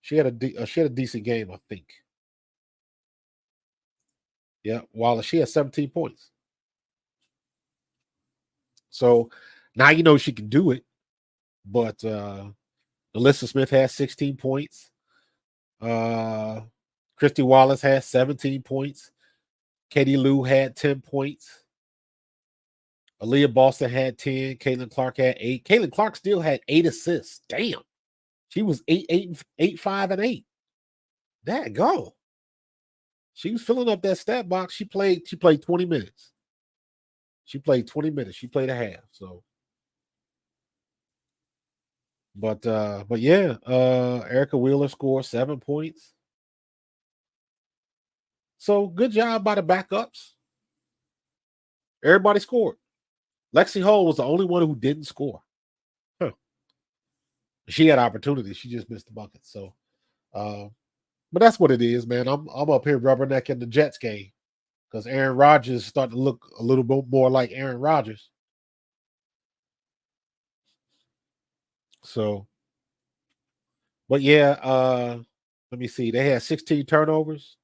She had a decent game, I think. Yeah, Wallace. She had 17 points. So now you know she can do it. But Alyssa Smith has 16 points. Christy Wallace has 17 points. Katie Lou had 10 points. Aaliyah Boston had 10. Caitlin Clark had 8. Caitlin Clark still had 8 assists. Damn. She was 8, 5, and 8. That go. She was filling up that stat box. She played 20 minutes. She played 20 minutes. She played a half. So but yeah, Erica Wheeler scored 7 points. So good job by the backups. Everybody scored. Lexi Hall was the only one who didn't score. Huh. She had opportunities. She just missed the bucket. So, but that's what it is, man. I'm up here rubbernecking the Jets game because Aaron Rodgers is starting to look a little bit more like Aaron Rodgers. So, but yeah, let me see. They had 16 turnovers,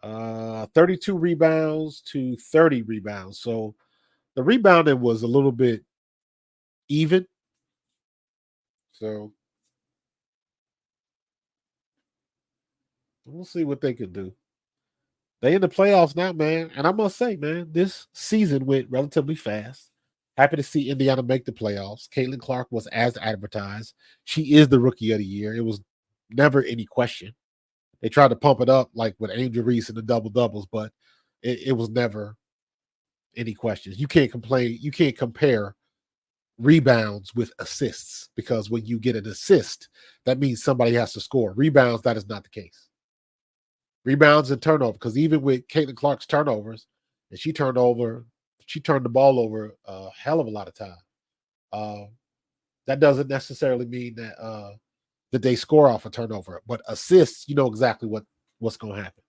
32 rebounds to 30 rebounds. So the rebounding was a little bit even. So we'll see what they can do. They in the playoffs now, man. And I must say, man, this season went relatively fast. Happy to see Indiana make the playoffs. Caitlin Clark was as advertised. She is the rookie of the year. It was never any question. They tried to pump it up like with Angel Reese and the double doubles, but it was never any questions. You can't complain. You can't compare rebounds with assists because when you get an assist, that means somebody has to score. Rebounds, that is not the case. Rebounds and turnover, because even with Caitlin Clark's turnovers, and she turned the ball over a hell of a lot of time. That doesn't necessarily mean that they score off a turnover, but assists, you know exactly what's going to happen.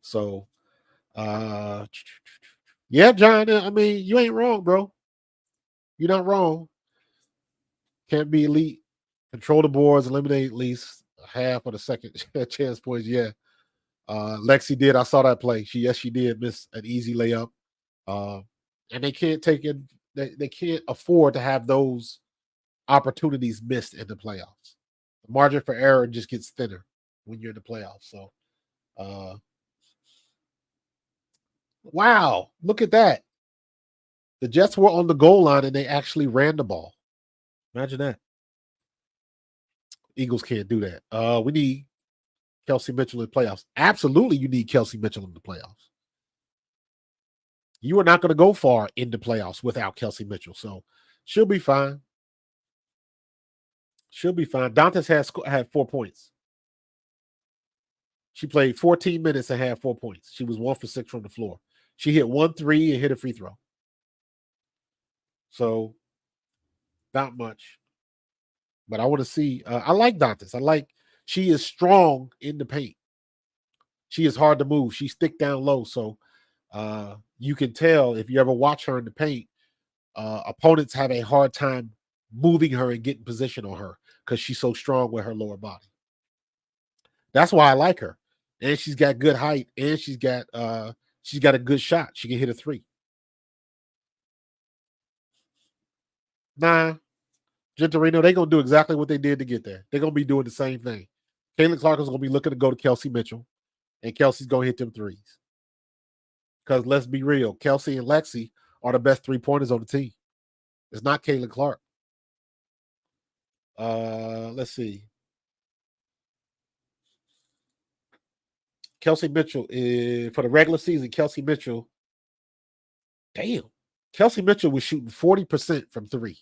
So, yeah, John. I mean, you ain't wrong, bro. You're not wrong. Can't be elite. Control the boards, eliminate at least half of the second chance points. Yeah. Lexi did. I saw that play. She did miss an easy layup. And they can't take it. They can't afford to have those opportunities missed in the playoffs. The margin for error just gets thinner when you're in the playoffs. So, wow, look at that. The Jets were on the goal line and they actually ran the ball. Imagine that. Eagles can't do that. We need Kelsey Mitchell in the playoffs. Absolutely, you need Kelsey Mitchell in the playoffs. You are not going to go far in the playoffs without Kelsey Mitchell. So she'll be fine. She'll be fine. Dantas had 4 points. She played 14 minutes and had 4 points. She was 1 for 6 from the floor. She hit 1 3 and hit a free throw. So not much. But I want to see. I like Dantas. She is strong in the paint. She is hard to move. She's thick down low. So you can tell if you ever watch her in the paint, opponents have a hard time moving her and getting position on her because she's so strong with her lower body. That's why I like her. And she's got good height, and she's got a good shot. She can hit a 3. Nah, Gentorino, they're gonna do exactly what they did to get there. They're gonna be doing the same thing. Caitlin Clark is gonna be looking to go to Kelsey Mitchell, and Kelsey's gonna hit them threes. Because let's be real, Kelsey and Lexi are the best 3-pointers on the team. It's not Caitlin Clark. Let's see. Kelsey Mitchell for the regular season. Kelsey Mitchell was shooting 40% from 3.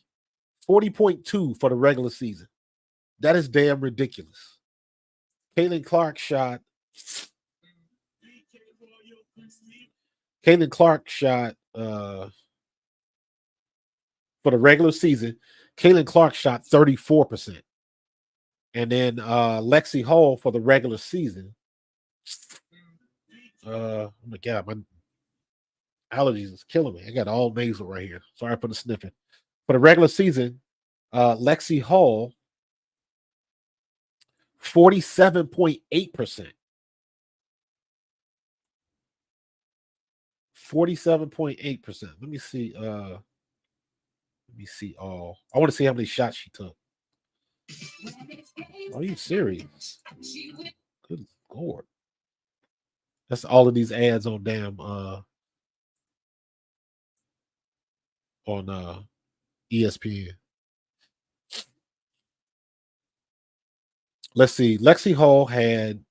40.2 for the regular season. That is damn ridiculous. Caitlin Clark shot for the regular season. Caitlin Clark shot 34%. And then Lexi Hall for the regular season. Oh my God, my allergies is killing me. I got all nasal right here. Sorry for the sniffing. For the regular season, Lexi Hall, 47.8%. 47.8%. Let me see. All. I want to see how many shots she took. Are you serious? Good Lord. That's all of these ads on damn on ESPN. Let's see. Lexi Hall had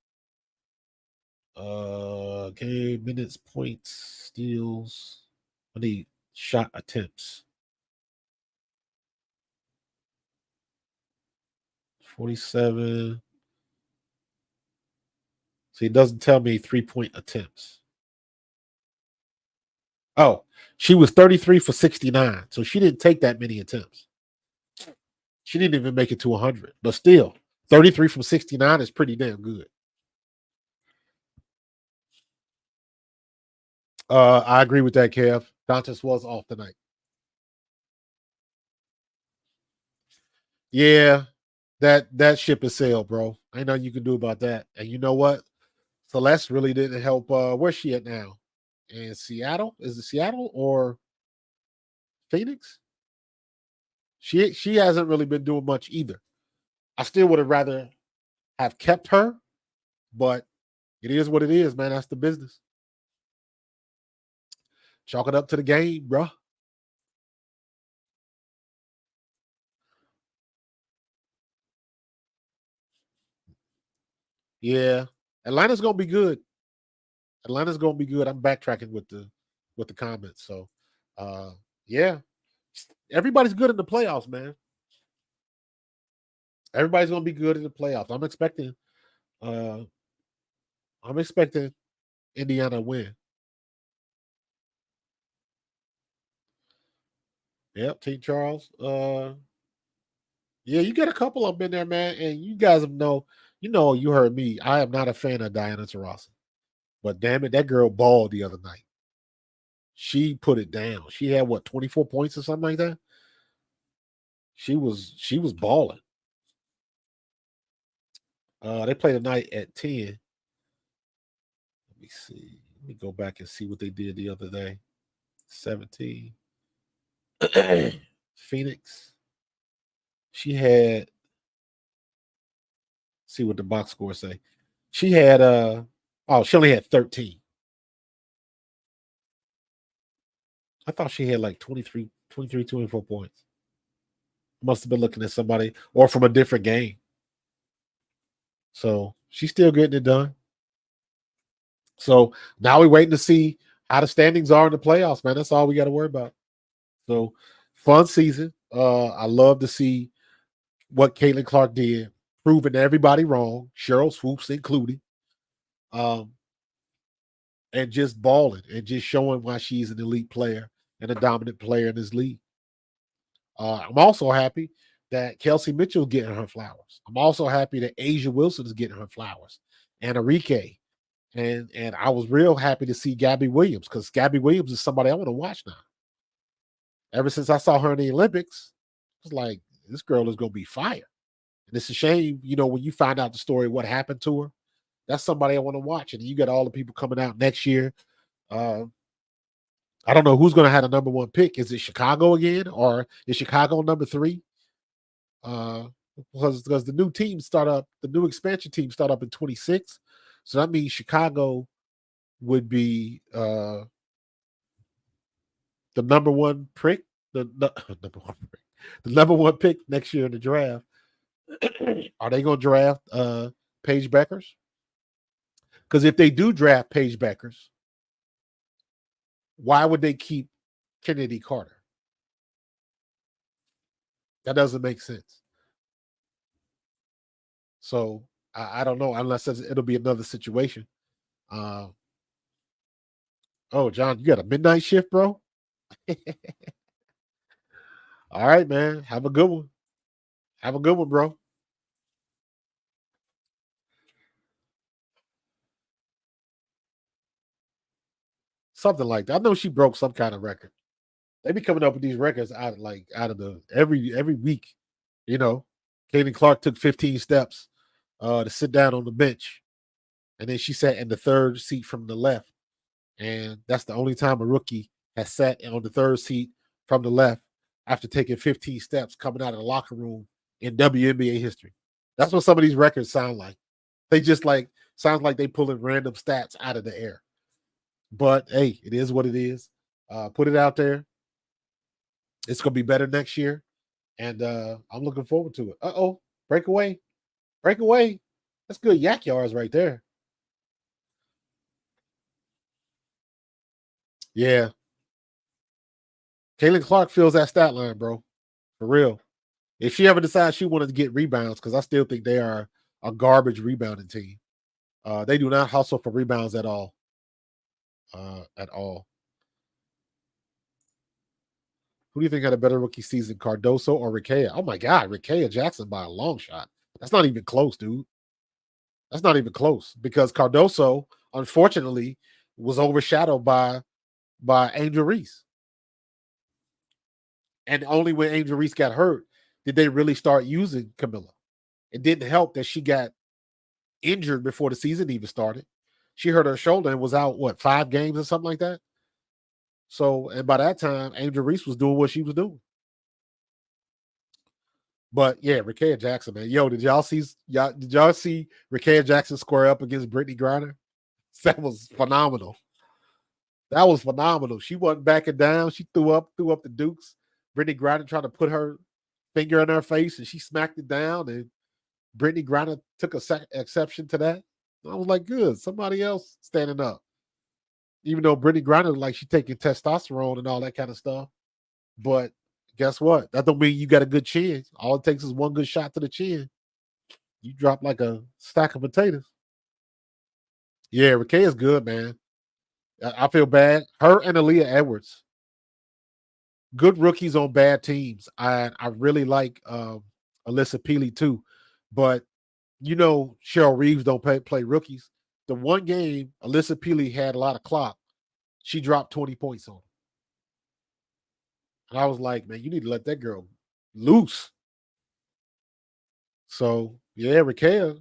game minutes, points, steals. I need shot attempts. 47. See, it doesn't tell me 3-point attempts. Oh, she was 33 for 69. So she didn't take that many attempts. She didn't even make it to 100. But still, 33 from 69 is pretty damn good. I agree with that, Kev. Dantas was off tonight. Yeah, that ship is sailed, bro. Ain't nothing you can do about that. And you know what? Celeste really didn't help. Where's she at now? In Seattle? Is it Seattle or Phoenix? She hasn't really been doing much either. I still would have rather have kept her, but it is what it is, man. That's the business. Chalk it up to the game, bro. Yeah, Atlanta's gonna be good. Atlanta's gonna be good. I'm backtracking with the comments. So, yeah, everybody's good in the playoffs, man. Everybody's gonna be good in the playoffs. Uh, I'm expecting Indiana to win. Yep, Team Charles. Yeah, you got a couple of them in there, man. And you guys you heard me. I am not a fan of Diana Taurasi. But damn it, that girl balled the other night. She put it down. She had what, 24 points or something like that? She was balling. They play tonight at 10. Let me see. Let me go back and see what they did the other day. 17. Phoenix. She had, see what the box score say. She had she only had 13. I thought she had like 23, 24 points. Must have been looking at somebody or from a different game. So she's still getting it done. So now we're waiting to see how the standings are in the playoffs, man. That's all we got to worry about. So fun season. I love to see what Caitlin Clark did, proving everybody wrong, Cheryl Swoops included, and just balling and just showing why she's an elite player and a dominant player in this league. I'm also happy that Kelsey Mitchell's getting her flowers. I'm also happy that Asia Wilson is getting her flowers, and Enrique. And I was real happy to see Gabby Williams, because Gabby Williams is somebody I want to watch now. Ever since I saw her in the Olympics, it's like, this girl is going to be fire. And it's a shame, when you find out the story, what happened to her. That's somebody I want to watch. And you got all the people coming out next year. I don't know who's going to have the number one pick. Is it Chicago again, or is Chicago number 3? Because the new expansion team start up in 26. So that means Chicago would be the number one pick, the number one pick next year in the draft. Are they going to draft Paige Beckers? Because if they do draft Paige Beckers, why would they keep Kennedy Carter? That doesn't make sense. So I don't know, unless it'll be another situation. Oh, John, you got a midnight shift, bro? All right, man. Have a good one. Have a good one, bro. Something like that. I know she broke some kind of record. They be coming up with these records out of the every week. Kaden Clark took 15 steps to sit down on the bench, and then she sat in the third seat from the left. And that's the only time a rookie has sat on the third seat from the left after taking 15 steps coming out of the locker room in WNBA history. That's what some of these records sound like. They just sounds like they pulling random stats out of the air. But hey, it is what it is. Put it out there. It's gonna be better next year, and I'm looking forward to it. Breakaway. That's good yak yards right there. Yeah, Kaylin Clark fills that stat line, bro. For real. If she ever decides she wanted to get rebounds, because I still think they are a garbage rebounding team. They do not hustle for rebounds at all. At all. Who do you think had a better rookie season, Cardoso or Rickea? Oh my God, Rickea Jackson by a long shot. That's not even close, dude. That's not even close because Cardoso, unfortunately, was overshadowed by Angel Reese. And only when Angel Reese got hurt did they really start using Camilla. It didn't help that she got injured before the season even started. She hurt her shoulder and was out, 5 games or something like that? So, and by that time, Angel Reese was doing what she was doing. But yeah, Rickea Jackson, man. Yo, did y'all see Rickea Jackson square up against Brittany Griner? That was phenomenal. That was phenomenal. She wasn't backing down. She threw up the Dukes. Brittany Griner tried to put her finger in her face and she smacked it down. And Brittany Griner took exception to that. I was like, good. Somebody else standing up. Even though Brittany Griner, like, she taking testosterone and all that kind of stuff. But guess what? That don't mean you got a good chin. All it takes is one good shot to the chin. You drop like a stack of potatoes. Yeah, Rickea is good, man. I feel bad. Her and Aaliyah Edwards. Good rookies on bad teams. I really like Alyssa Peely too. But you know, Cheryl Reeves don't play rookies. The one game Alyssa Peely had a lot of clock, she dropped 20 points on. And I was like, man, you need to let that girl loose. So yeah, Rickea.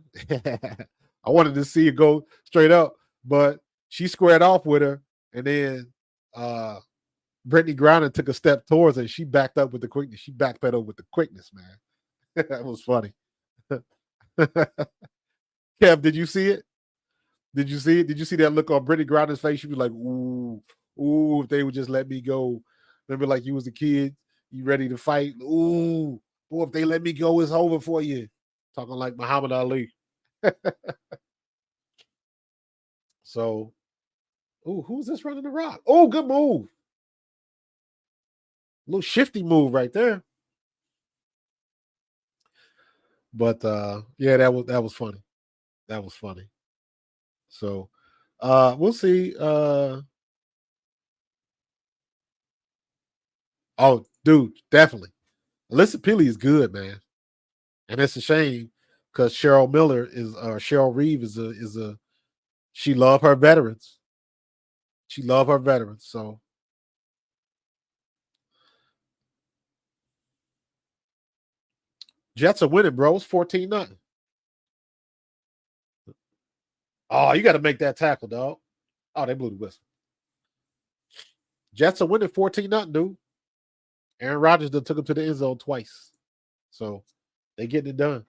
I wanted to see her go straight up, but she squared off with her, and then Brittany Griner took a step towards her. And she backed up with the quickness. She backpedaled with the quickness, man. That was funny. Kev, did you see it? Did you see it? Did you see that look on Brittany Griner's face? She was like, ooh, if they would just let me go. Remember, like you was a kid, you ready to fight. Ooh, boy, if they let me go, it's over for you. Talking like Muhammad Ali. So, who's this running the rock? Oh, good move. Little shifty move right there. But yeah, that was funny. That was funny. So we'll see. Oh, dude, definitely. Alyssa Peely is good, man. And it's a shame because Cheryl Reeve is a she love her veterans. She love her veterans. So Jets are winning, bro. It's 14-0. Oh, you got to make that tackle, dog. Oh, they blew the whistle. Jets are winning 14-0, dude. Aaron Rodgers took them to the end zone twice. So they getting it done.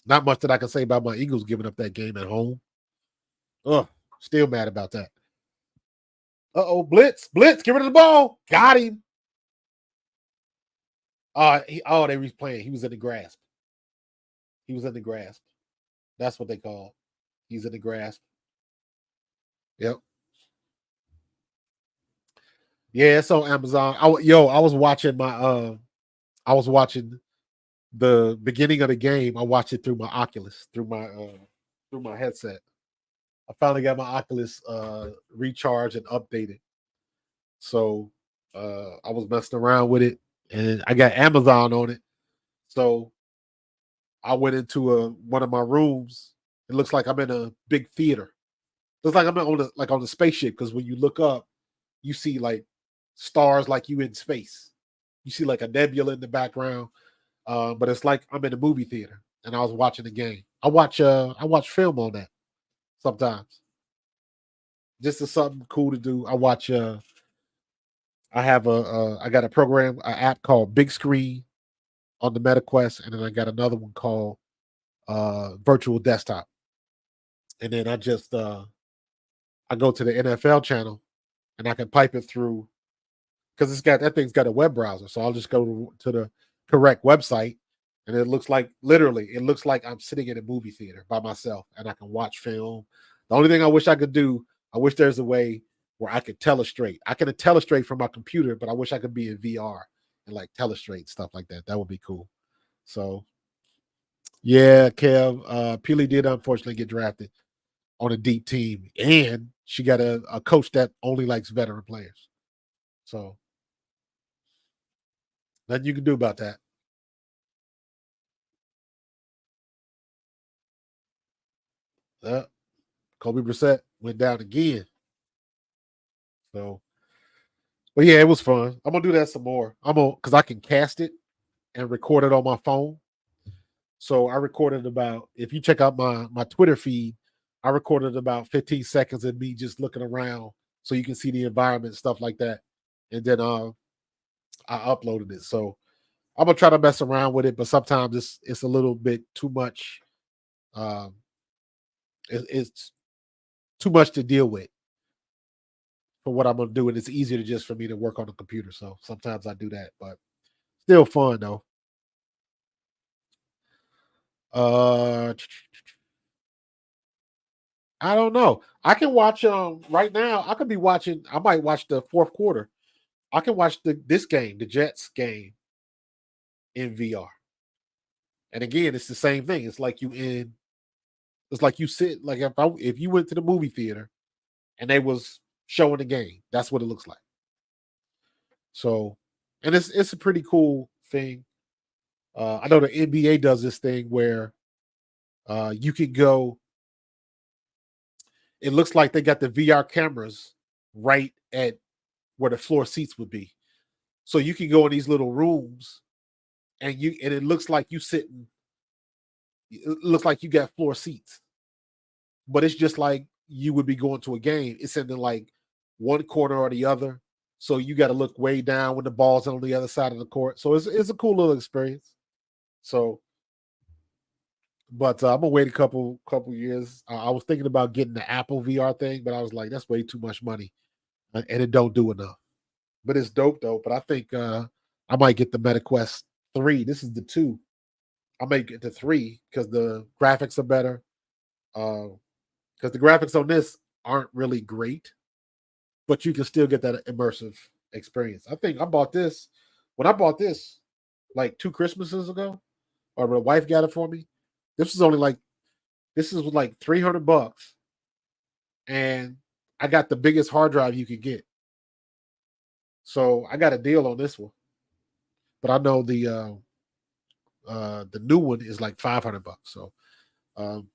Not much that I can say about my Eagles giving up that game at home. Oh, still mad about that. Uh-oh, blitz, get rid of the ball. Got him. They were playing. He was in the grasp. He was in the grasp. That's what they call. He's in the grasp. Yep. Yeah, it's on Amazon. I was watching the beginning of the game. I watched it through my Oculus, through my headset. I finally got my Oculus recharged and updated. So I was messing around with it, and I got Amazon on it. So I went into one of my rooms. It looks like I'm in a big theater. Looks like I'm on the spaceship, because when you look up, you see like stars like you in space. You see like a nebula in the background. But it's like I'm in a movie theater and I was watching the game. I watch film on that sometimes. Just as something cool to do. I watch I got a program, an app called Big Screen on the MetaQuest, and then I got another one called Virtual Desktop. And then I just I go to the NFL channel and I can pipe it through, because that thing's got a web browser. So I'll just go to the correct website, and it looks like I'm sitting in a movie theater by myself and I can watch film. The only thing I wish I could do, I wish there's a way where I could telestrate. I can telestrate from my computer, but I wish I could be in VR and like telestrate stuff like that. That would be cool. So yeah, Kev, Peely did unfortunately get drafted on a deep team, and she got a coach that only likes veteran players. So nothing you can do about that. Kobe Brissett went down again. So, but yeah, it was fun. I'm gonna do that some more. Because I can cast it and record it on my phone. So I recorded about, if you check out my Twitter feed, I recorded about 15 seconds of me just looking around so you can see the environment, stuff like that. And then I uploaded it. So I'm gonna try to mess around with it, but sometimes it's a little bit too much. Um, it's too much to deal with for what I'm gonna do, and it's easier to just for me to work on the computer. So sometimes I do that, but still fun though. Uh, I don't know. I can watch right now. I could be watching. I might watch the fourth quarter. I can watch this game, the Jets game, in VR. And again, it's the same thing. It's like It's like you sit like if you went to the movie theater and they was showing the game. That's what it looks like. So, and it's a pretty cool thing. I know the NBA does this thing where you can go. It looks like they got the VR cameras right at where the floor seats would be. So you can go in these little rooms and it looks like you sitting. It looks like you got floor seats, but it's just like you would be going to a game. It's in the like one corner or the other. So you got to look way down when the ball's on the other side of the court. So it's a cool little experience. So, but I'm gonna wait a couple years. I was thinking about getting the Apple VR thing, but I was like, that's way too much money, and it don't do enough. But it's dope though. But I think I might get the MetaQuest 3. This is the 2. I may get the 3 because the graphics are better. Because the graphics on this aren't really great, but you can still get that immersive experience. I think I bought this when I bought this like 2 Christmases ago, or my wife got it for me. This was only like this is like $300, and I got the biggest hard drive you could get. So I got a deal on this one, but I know the new one is like $500. So um,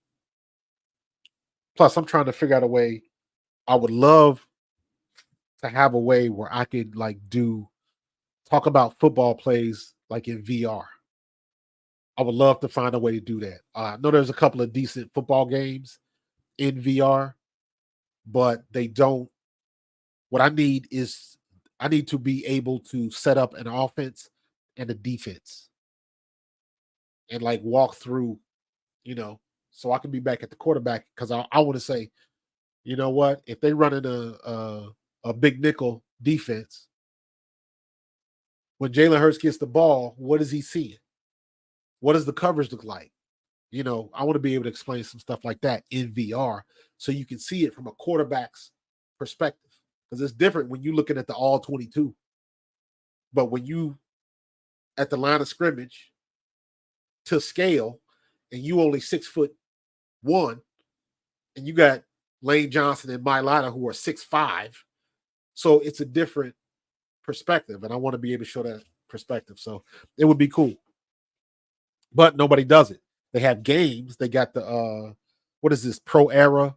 plus I'm trying to figure out a way. I would love to have a way where I could like talk about football plays like in VR. I would love to find a way to do that. I know there's a couple of decent football games in VR, but they don't. What I need to be able to set up an offense and a defense and like walk through, so I can be back at the quarterback because I want to say, you know what, if they run in a big nickel defense, when Jalen Hurts gets the ball, what is he seeing? What does the coverage look like? I want to be able to explain some stuff like that in VR so you can see it from a quarterback's perspective. Because it's different when you're looking at the all 22. But when you at the line of scrimmage to scale and you only 6'1", and you got Lane Johnson and Mailata who are 6'5", so it's a different perspective. And I want to be able to show that perspective. So it would be cool. But nobody does it. They have games. They got the what is this, Pro Era?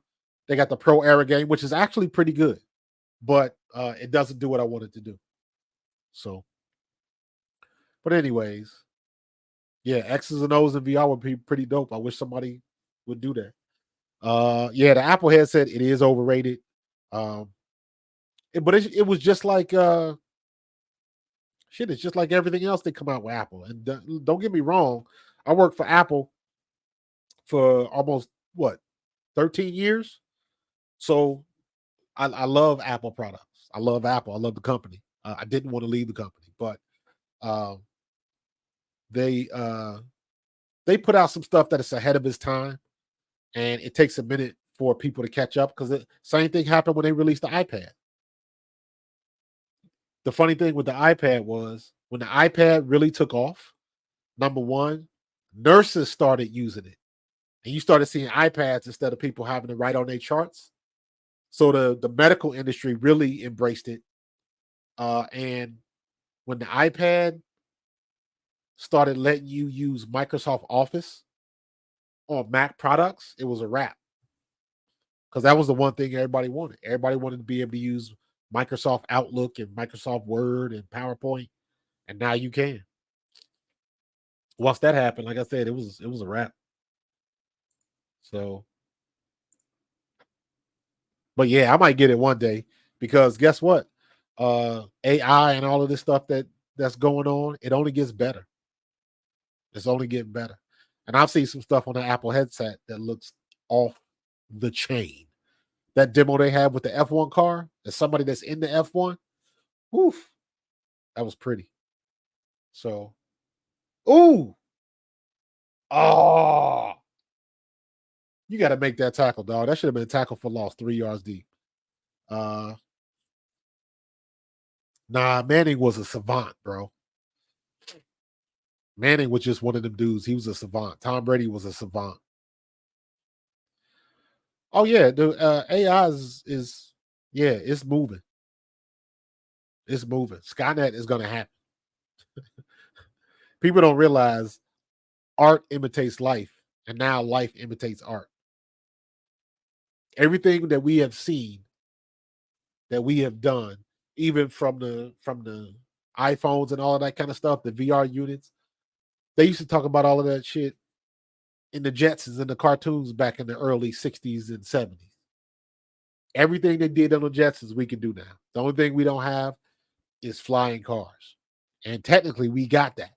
They got the Pro Era game, which is actually pretty good, but it doesn't do what I wanted to do. So, but anyways, yeah, X's and O's in VR would be pretty dope. I wish somebody would do that. Yeah, the Apple headset, it is overrated. But it was just like shit. It's just like everything else they come out with Apple. And don't get me wrong, I worked for Apple for almost 13 years. So I love Apple products. I love Apple. I love the company. I didn't want to leave the company, but um, they put out some stuff that is ahead of its time, and it takes a minute for people to catch up because the same thing happened when they released the iPad. The funny thing with the iPad was when the iPad really took off, number one, nurses started using it. and you started seeing iPads instead of people having to write on their charts. So the medical industry really embraced it. And when the iPad started letting you use Microsoft Office on Mac products, it was a wrap. Because that was the one thing everybody wanted. Everybody wanted to be able to use Microsoft Outlook and Microsoft Word and PowerPoint, and now you can. Once that happened, like I said, it was a wrap. So, but yeah, I might get it one day because guess what? AI and all of this stuff that's going on, it only gets better. It's only getting better. And I've seen some stuff on the Apple headset that looks off the chain. That demo they had with the F1 car, as somebody that's in the F1, woof, that was pretty. So, ooh, oh, you got to make that tackle, dog. That should have been a tackle for loss, 3 yards deep. Nah, Manning was a savant, bro. Manning was just one of them dudes. He was a savant. Tom Brady was a savant. Oh yeah, the AI is yeah, it's moving. It's moving. Skynet is going to happen. People don't realize art imitates life, and now life imitates art. Everything that we have seen, that we have done, even from the iPhones and all of that kind of stuff, the VR units, they used to talk about all of that shit in the Jetsons and the cartoons back in the early 60s and 70s. Everything they did on the Jetsons, we can do now. The only thing we don't have is flying cars. And technically, we got that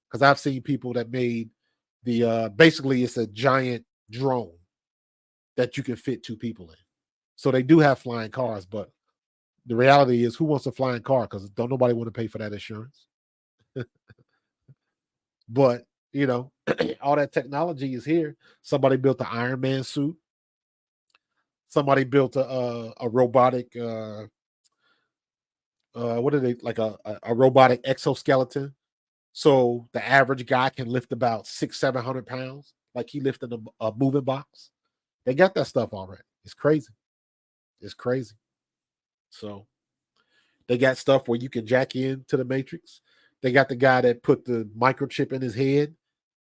because I've seen people that made the basically it's a giant drone that you can fit 2 people in. So they do have flying cars, but the reality is, who wants a flying car? Because don't nobody want to pay for that insurance. But you know, all that technology is here. Somebody built the Iron Man suit. Somebody built a robotic what are they, like a robotic exoskeleton, so the average guy can lift about 600-700 pounds, like he lifted a moving box. They got that stuff already. It's crazy. It's crazy. So they got stuff where you can jack into the matrix. They got the guy that put the microchip in his head,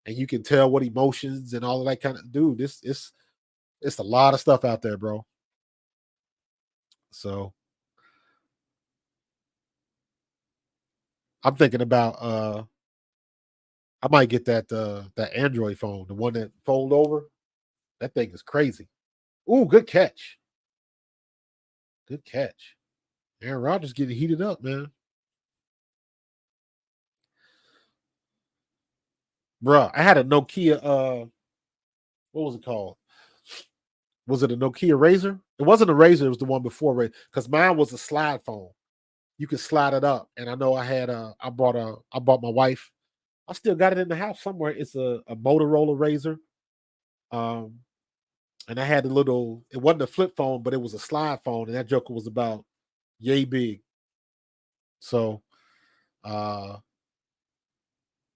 and you can tell what emotions and all of that kind of dude. It's a lot of stuff out there, bro. So I'm thinking about I might get that Android phone, the one that fold over. That thing is crazy. Ooh, good catch. Good catch. Aaron Rodgers getting heated up, man. Bruh, I had a Nokia what was it called? Was it a Nokia Razor? It wasn't a Razor, it was the one before Razor. Because mine was a slide phone. You could slide it up. And I know I bought my wife. I still got it in the house somewhere. It's a Motorola Razor. Um, and I had it wasn't a flip phone, but it was a slide phone, and that joker was about yay big. So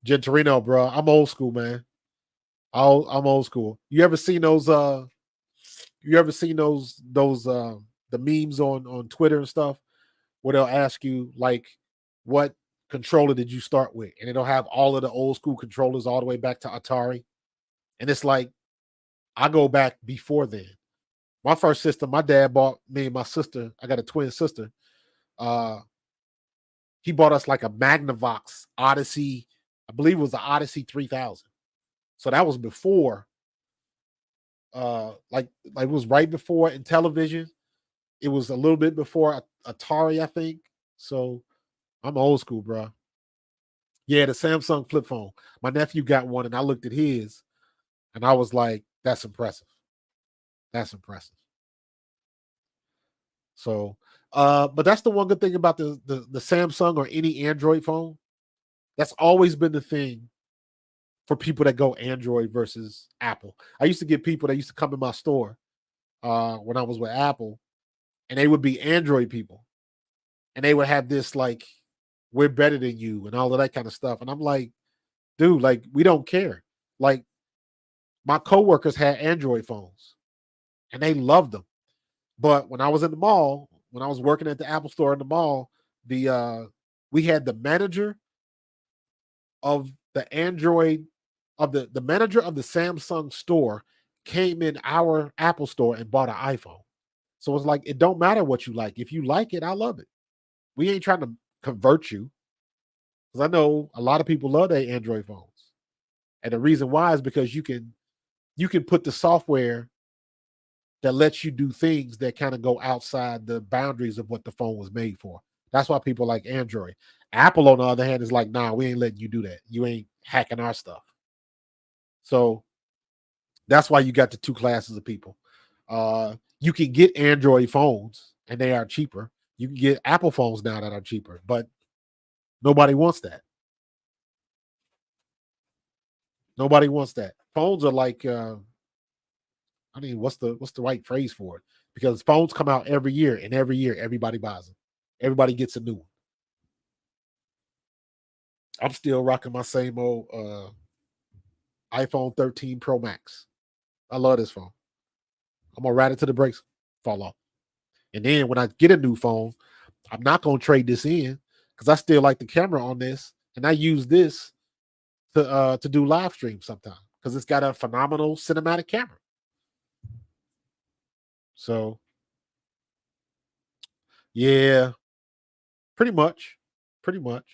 Gentorino, bro, I'm old school, man. I'm old school. You ever seen those the memes on Twitter and stuff where they'll ask you like what controller did you start with? And it'll have all of the old school controllers all the way back to Atari. And it's like I go back before then. My first system, my dad bought me and my sister. I got a twin sister. Uh he bought us like a Magnavox Odyssey. I believe it was the Odyssey 3000. So that was before like it was right before in television. It was a little bit before Atari, I think. So I'm old school, bro. Yeah, the Samsung flip phone. My nephew got one, and I looked at his, and I was like, "That's impressive. That's impressive." So, but that's the one good thing about the Samsung or any Android phone. That's always been the thing for people that go Android versus Apple. I used to get people that used to come in my store when I was with Apple, and they would be Android people, and they would have this like, "We're better than you" and all of that kind of stuff. And I'm like, dude, like we don't care. Like My coworkers had Android phones and they loved them. But when I was in the mall, when I was working at the Apple store in the mall, we had the manager of the Android of the manager of the Samsung store came in our Apple store and bought an iPhone. So it's like it don't matter what you like. If you like it, I love it. We ain't trying to convert you. Because I know a lot of people love their Android phones. And the reason why is because you can put the software that lets you do things that kind of go outside the boundaries of what the phone was made for. That's why people like Android. Apple, on the other hand, is like, nah, we ain't letting you do that. You ain't hacking our stuff. So that's why you got the two classes of people. You can get Android phones and they are cheaper. You can get Apple phones now that are cheaper, but nobody wants that. Nobody wants that. Phones are like, I mean, what's the right phrase for it? Because phones come out every year, and every year everybody buys them. Everybody gets a new one. I'm still rocking my same old iPhone 13 Pro Max. I love this phone. I'm gonna ride it till the brakes fall off. And then when I get a new phone, I'm not gonna trade this in because I still like the camera on this, and I use this to do live streams sometimes because it's got a phenomenal cinematic camera. So yeah, pretty much, pretty much,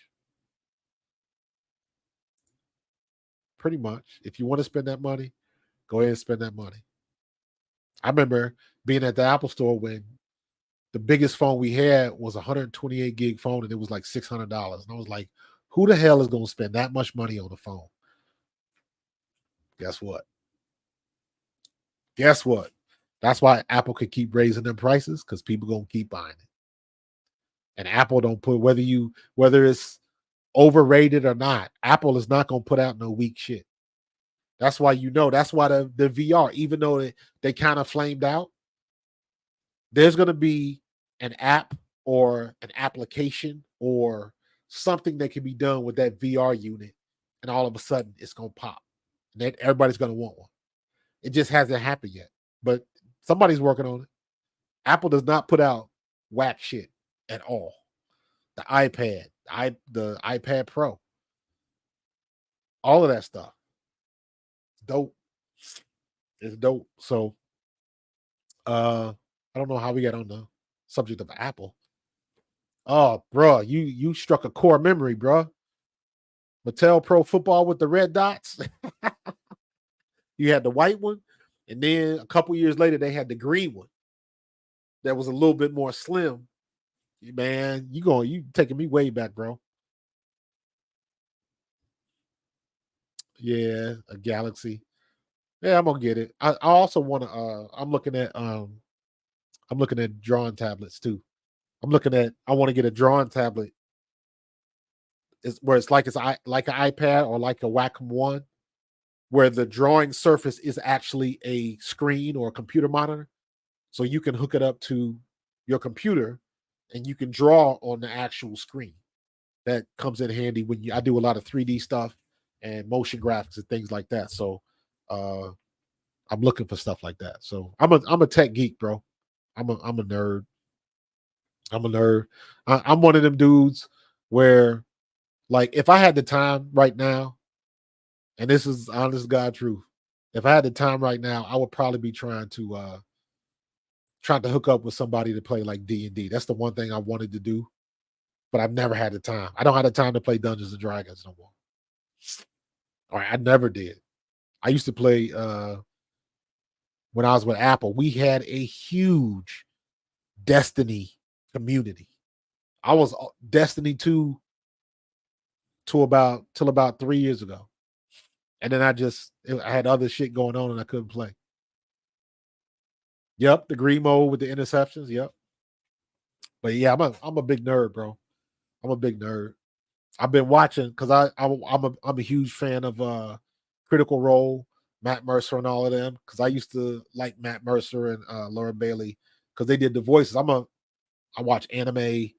pretty much. If you want to spend that money, go ahead and spend that money. I remember being at the Apple store when the biggest phone we had was a 128 gig phone, and it was like $600. And I was like, who the hell is going to spend that much money on a phone? Guess what? Guess what? That's why Apple could keep raising their prices because people going to keep buying it. And Apple don't put whether it's overrated or not. Apple is not going to put out no weak shit. That's why that's why the VR, even though they kind of flamed out, there's going to be an app or an application or something that can be done with that VR unit, and all of a sudden it's going to pop. And everybody's going to want one. It just hasn't happened yet, but somebody's working on it. Apple does not put out whack shit at all. The iPad, the iPad Pro, all of that stuff. It's dope. It's dope. So I don't know how we got on the subject of Apple. Oh, bro, you struck a core memory, bro. Mattel Pro Football with the red dots. You had the white one, and then a couple years later they had the green one that was a little bit more slim. Man, you taking me way back, bro. Yeah, a Galaxy. Yeah, I'm gonna get it. I also want to. I'm looking at drawing tablets too. I want to get a drawing tablet. It's like like an iPad or like a Wacom One, where the drawing surface is actually a screen or a computer monitor, so you can hook it up to your computer and you can draw on the actual screen. That comes in handy when I do a lot of 3D stuff and motion graphics and things like that. So uh, I'm looking for stuff like that. So I'm a tech geek, bro. I'm a nerd. I'm a nerd. I'm one of them dudes where, like, if I had the time right now, and this is honest God truth, if I had the time right now, I would probably be trying to hook up with somebody to play like D&D. That's the one thing I wanted to do, but I've never had the time. I don't have the time to play Dungeons and Dragons no more. Or I never did. I used to play when I was with Apple. We had a huge Destiny community. I was Destiny 2 till about 3 years ago. And then I had other shit going on and I couldn't play. Yep, the green mode with the interceptions. Yep. But yeah, I'm a big nerd, bro. I'm a big nerd. I've been watching because I'm a huge fan of Critical Role, Matt Mercer, and all of them. Because I used to like Matt Mercer and Laura Bailey because they did the voices. I watch anime,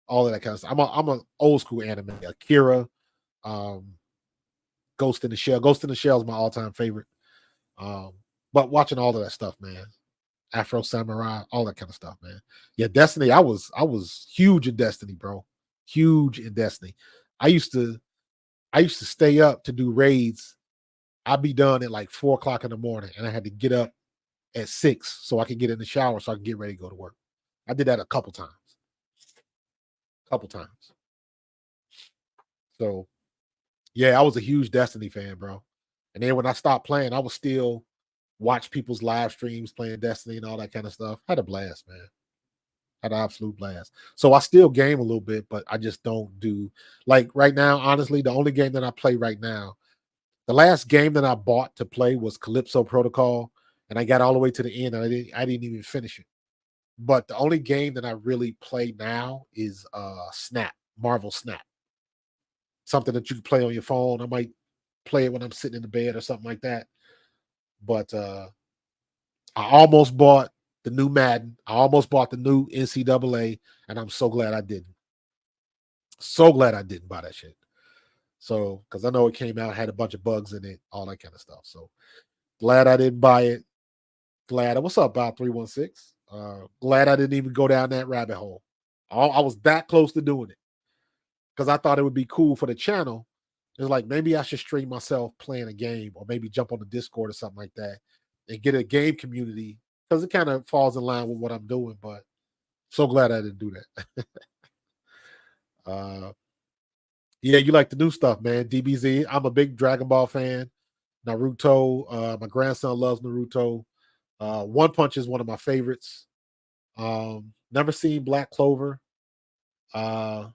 all of that kind of stuff. I'm a old school anime. Akira, Ghost in the Shell. Ghost in the Shell is my all time favorite. But watching all of that stuff, man. Afro Samurai, all that kind of stuff, man. Yeah, Destiny. I was huge in Destiny, bro. Huge in Destiny. I used to stay up to do raids. I'd be done at like 4 o'clock in the morning, and I had to get up at 6 so I could get in the shower so I could get ready to go to work. I did that a couple times. So yeah, I was a huge Destiny fan, bro. And then when I stopped playing, I was still watch people's live streams playing Destiny and all that kind of stuff. Had a blast, man. Had an absolute blast. So I still game a little bit, but I just don't do like right now. Honestly, the only game that I play right now, the last game that I bought to play was Calypso Protocol, and I got all the way to the end, and I didn't even finish it. But the only game that I really play now is Snap, Marvel Snap. Something that you can play on your phone. I might play it when I'm sitting in the bed or something like that. But I almost bought the new Madden. I almost bought the new NCAA, and I'm so glad I didn't. So glad I didn't buy that shit. So, because I know it came out, had a bunch of bugs in it, all that kind of stuff. So, glad I didn't buy it. Glad. What's up, about 316? Glad I didn't even go down that rabbit hole. I was that close to doing it because I thought it would be cool for the channel. It's like maybe I should stream myself playing a game, or maybe jump on the Discord or something like that and get a game community, because it kind of falls in line with what I'm doing. But so glad I didn't do that. Yeah, you like the new stuff, man. DBZ. I'm a big Dragon Ball fan. Naruto. My grandson loves Naruto. One Punch is one of my favorites. Never seen Black Clover. I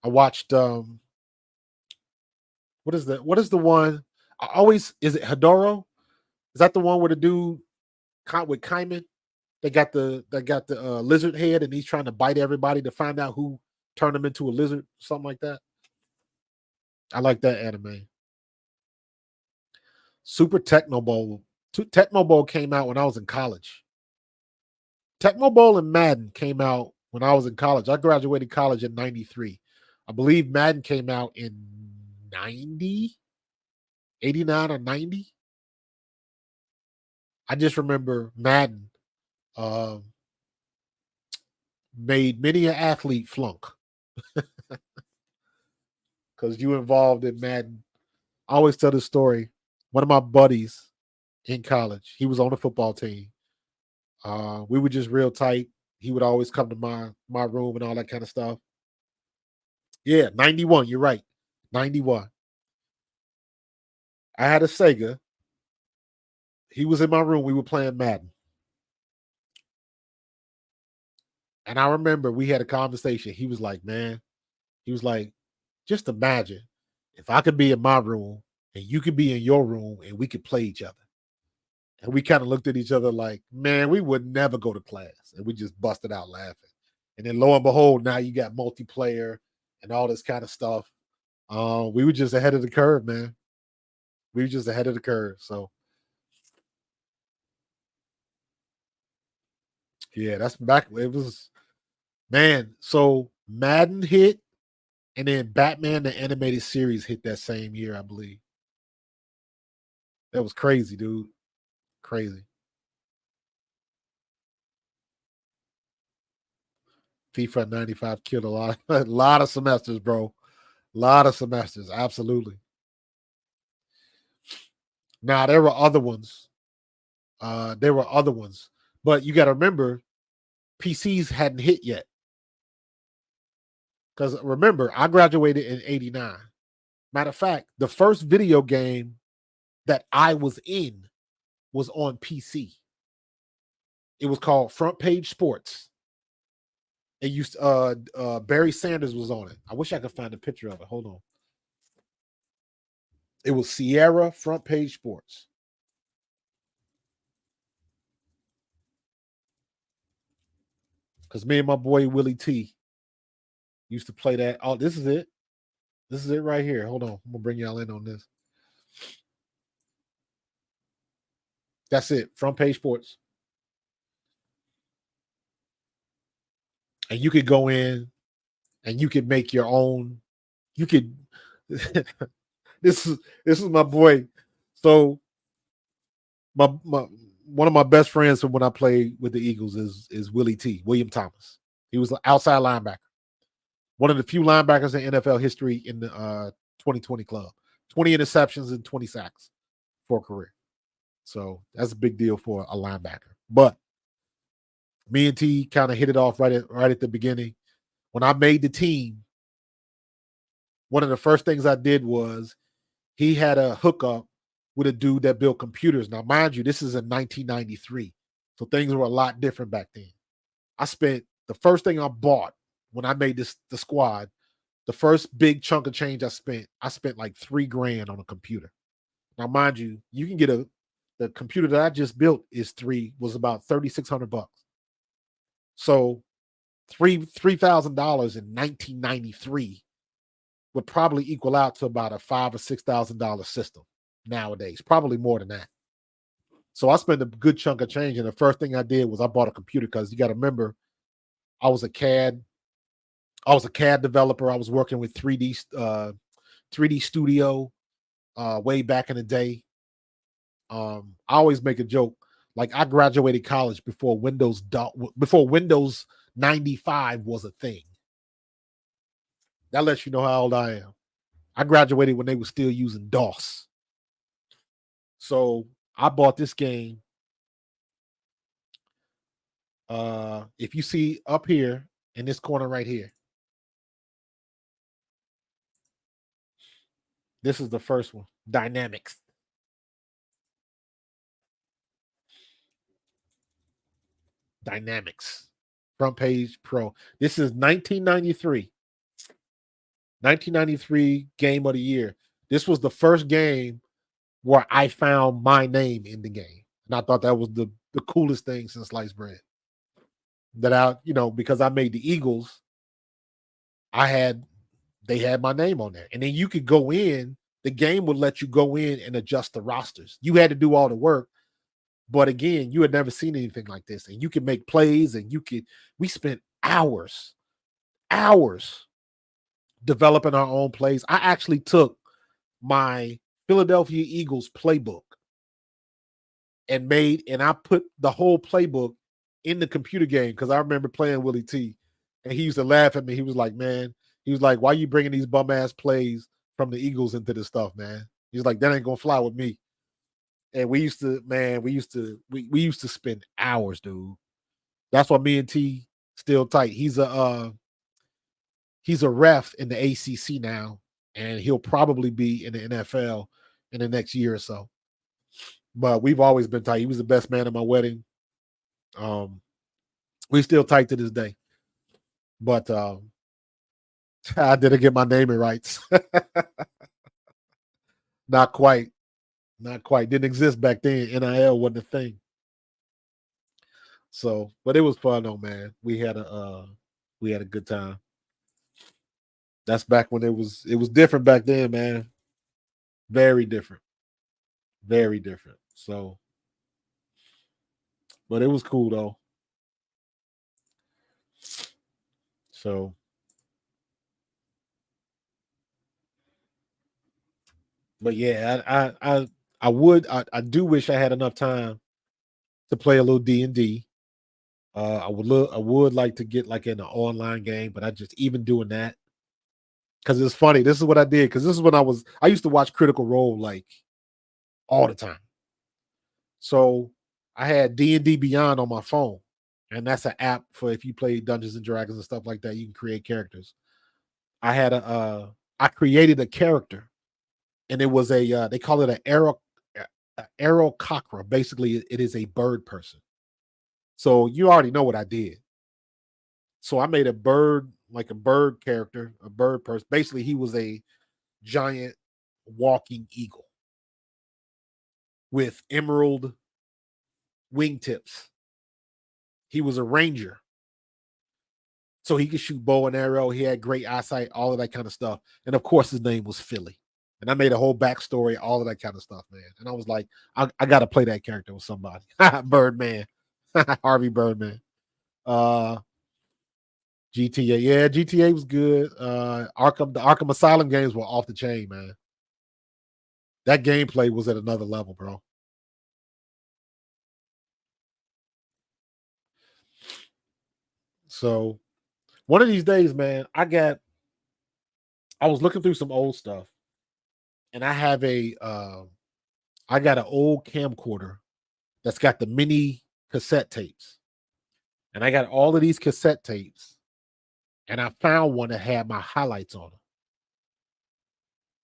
watched what is the one? I always, is it Hedoro? Is that the one where the dude with Kaiman? They got the lizard head, and he's trying to bite everybody to find out who turned him into a lizard, something like that. I like that anime. Super Tecmo Bowl. Tecmo Bowl came out when I was in college. Tecmo Bowl and Madden came out when I was in college. I graduated college in 93. I believe Madden came out in 90, 89 or 90. I just remember Madden made many an athlete flunk because you involved in Madden. I always tell this story. One of my buddies in college, he was on the football team. We were just real tight. He would always come to my room and all that kind of stuff. Yeah, 91. You're right. 91. I had a Sega. He was in my room. We were playing Madden. And I remember we had a conversation. He was like, man, just imagine if I could be in my room and you could be in your room and we could play each other. And we kind of looked at each other like, man, we would never go to class. And we just busted out laughing. And then lo and behold, now you got multiplayer and all this kind of stuff. We were just ahead of the curve, man. We were just ahead of the curve. So, yeah, that's back. It was, man. So Madden hit, and then Batman the Animated Series hit that same year, I believe. That was crazy, dude. Crazy. FIFA 95 killed a lot, a lot of semesters, bro. A lot of semesters, absolutely. Now there were other ones. But you got to remember, PCs hadn't hit yet. Because remember, I graduated in '89. Matter of fact, the first video game that I was in was on PC. It was called Front Page Sports. It used Barry Sanders was on it. I wish I could find a picture of it. Hold on. It was Sierra Front Page Sports. Because me and my boy Willie T used to play that. Oh, this is it. This is it right here. Hold on. I'm gonna bring y'all in on this. That's it. Front Page Sports. And you could go in and you could make your own. You could this is my boy. So my one of my best friends from when I played with the Eagles is William Thomas. He was an outside linebacker, one of the few linebackers in NFL history in the 2020 club. 20 interceptions and 20 sacks for a career. So that's a big deal for a linebacker. But me and T kind of hit it off right at the beginning. When I made the team, one of the first things I did was he had a hookup with a dude that built computers. Now, mind you, this is in 1993. So things were a lot different back then. I spent the first thing I bought when I made the squad, the first big chunk of change I spent like $3,000 on a computer. Now, mind you, you can get the computer that I just built was about $3,600. So $3,000 in 1993 would probably equal out to about a $5,000 or $6,000 system nowadays, probably more than that. So I spent a good chunk of change, and the first thing I did was I bought a computer because you got to remember, I was a CAD developer. I was working with 3D Studio way back in the day. I always make a joke, like I graduated college before Windows 95 was a thing. That lets you know how old I am. I graduated when they were still using DOS. So I bought this game. If you see up here in this corner right here, this is the first one, Dynamics. Dynamics. Front page pro. This is 1993. 1993 game of the year. This was the first game where I found my name in the game. And I thought that was the coolest thing since sliced bread. That because I made the Eagles, they had my name on there. And then you could go in, the game would let you go in and adjust the rosters. You had to do all the work. But again, you had never seen anything like this. And you could make plays, and we spent hours developing our own plays. I actually took my Philadelphia Eagles playbook and I put the whole playbook in the computer game because I remember playing Willie T, and he used to laugh at me. He was like, "Man," he was like, "Why you bringing these bum ass plays from the Eagles into this stuff, man?" He's like, "That ain't gonna fly with me." And we used to spend hours, dude. That's why me and T still tight. He's a ref in the ACC now, and he'll probably be in the NFL in the next year or so. But we've always been tight. He was the best man at my wedding. We still tight to this day. But I didn't get my naming rights. Not quite. Not quite. Didn't exist back then. NIL wasn't a thing. So, but it was fun though, man. We had a good time. That's back when it was different back then, man. Very different. Very different. So, but it was cool though. So, but yeah, I do wish I had enough time to play a little D&D. I would like to get like in an online game, but I just even doing that because it's funny. This is what I did because this is when I used to watch Critical Role like all the time. So I had D&D Beyond on my phone, and that's an app for if you play Dungeons and Dragons and stuff like that. You can create characters. I created a character, and it was they call it an aerococra. Basically, it is a bird person. So you already know what I did. So I made a bird, like a bird character, a bird person. Basically, he was a giant walking eagle with emerald wingtips. He was a ranger. So he could shoot bow and arrow. He had great eyesight, all of that kind of stuff. And of course, his name was Philly. And I made a whole backstory, all of that kind of stuff, man. And I was like, I got to play that character with somebody. Birdman. Harvey Birdman. GTA. Yeah, GTA was good. The Arkham Asylum games were off the chain, man. That gameplay was at another level, bro. So one of these days, man, I was looking through some old stuff, and I have I got an old camcorder that's got the mini cassette tapes. And I got all of these cassette tapes, and I found one that had my highlights on it.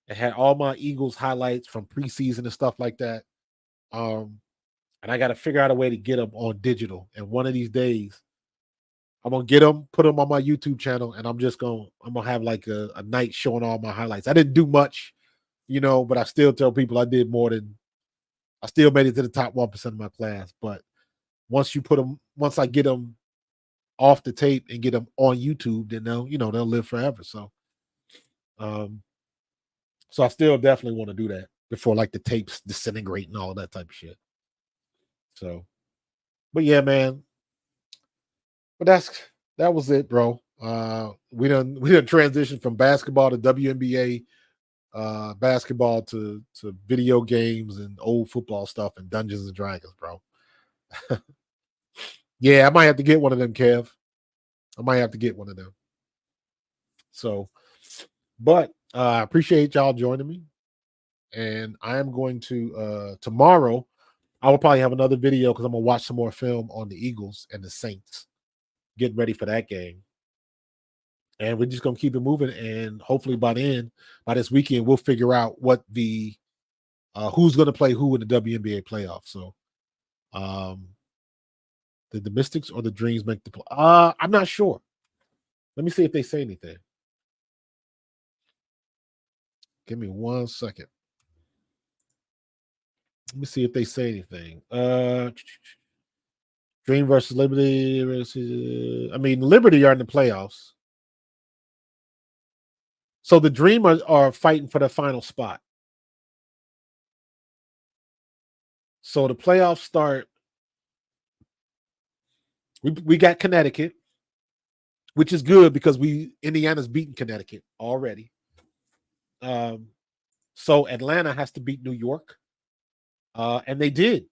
It had all my Eagles highlights from preseason and stuff like that. And I got to figure out a way to get them on digital. And one of these days, I'm gonna get them, put them on my YouTube channel, and I'm gonna have like a night showing all my highlights. I didn't do much, but I still tell people I did more than I still made it to the top 1% of my class. But once I get them off the tape and get them on YouTube, then they'll live forever. So I still definitely want to do that before like the tapes disintegrate and all of that type of shit. So, but yeah, man. But that was it, bro. We done transitioned from basketball to WNBA, basketball to video games and old football stuff and Dungeons and Dragons, bro. Yeah, I might have to get one of them, Kev. I might have to get one of them. So, but I appreciate y'all joining me. And I am going to tomorrow, I will probably have another video because I'm gonna watch some more film on the Eagles and the Saints. Get ready for that game. And we're just gonna keep it moving. And hopefully by this weekend, we'll figure out what the who's gonna play who in the WNBA playoffs. So did the Mystics or the Dreams make the play? I'm not sure. Let me see if they say anything. Give me 1 second. Let me see if they say anything. Dream versus Liberty. Liberty are in the playoffs. So the Dream are fighting for the final spot. So the playoffs start. We got Connecticut, which is good because Indiana's beaten Connecticut already. So Atlanta has to beat New York. And they did.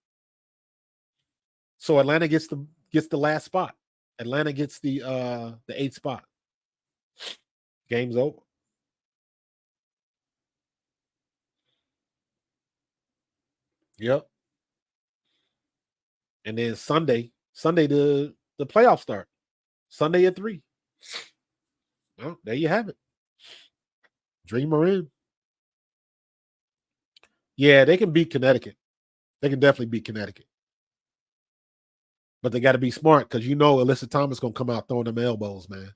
So Atlanta gets the last spot. Atlanta gets the 8th spot. Game's over. Yep. And then Sunday the playoffs start. Sunday at 3. Well, there you have it. Dreamer in. Yeah, they can beat Connecticut. They can definitely beat Connecticut. But they got to be smart because Alyssa Thomas gonna come out throwing them elbows, man.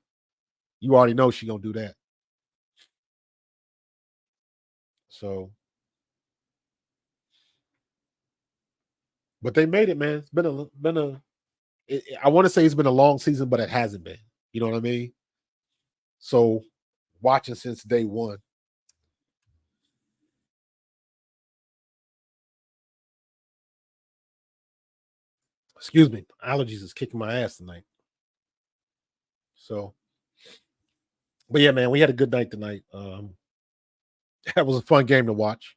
You already know she gonna do that. So, but they made it, man. It's been a. I want to say it's been a long season, but it hasn't been. You know what I mean? So, watching since day one. Excuse me, allergies is kicking my ass tonight. So, but yeah, man, we had a good night tonight. That was a fun game to watch.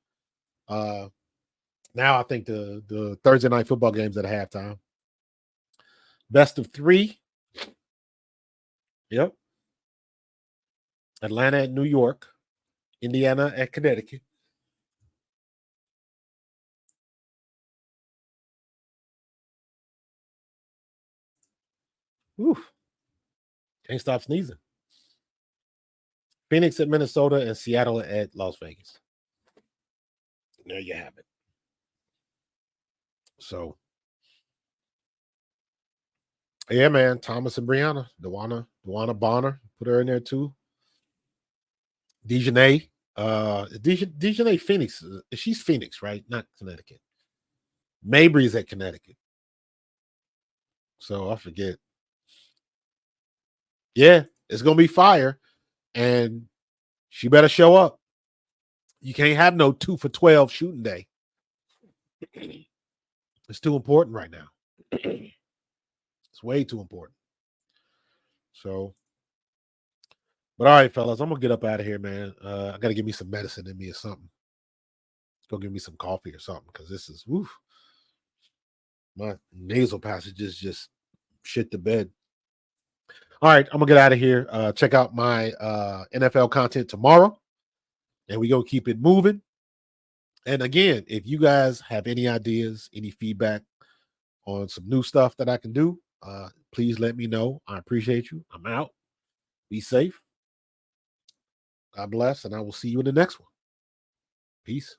Now I think the Thursday night football games at halftime. Best of 3. Yep. Atlanta at New York, Indiana at Connecticut. Oof. Can't stop sneezing. Phoenix at Minnesota and Seattle at Las Vegas. There you have it. So, yeah, man. Thomas and Brianna. Dewana Bonner. Put her in there too. Dejanay. Dejanay Phoenix. She's Phoenix, right? Not Connecticut. Mabry's at Connecticut. So I forget. Yeah, it's gonna be fire. And she better show up. You can't have no 2 for 12 shooting day. It's too important right now. It's way too important. So, but all right, fellas, I'm gonna get up out of here, man. I gotta give me some medicine in me or something. Go get me some coffee or something because this is woof. My nasal passages just shit the bed. All right, I'm gonna get out of here. Check out my NFL content tomorrow, and we gonna keep it moving. And again, if you guys have any ideas, any feedback on some new stuff that I can do, please let me know. I appreciate you. I'm out. Be safe. God bless, and I will see you in the next one. Peace.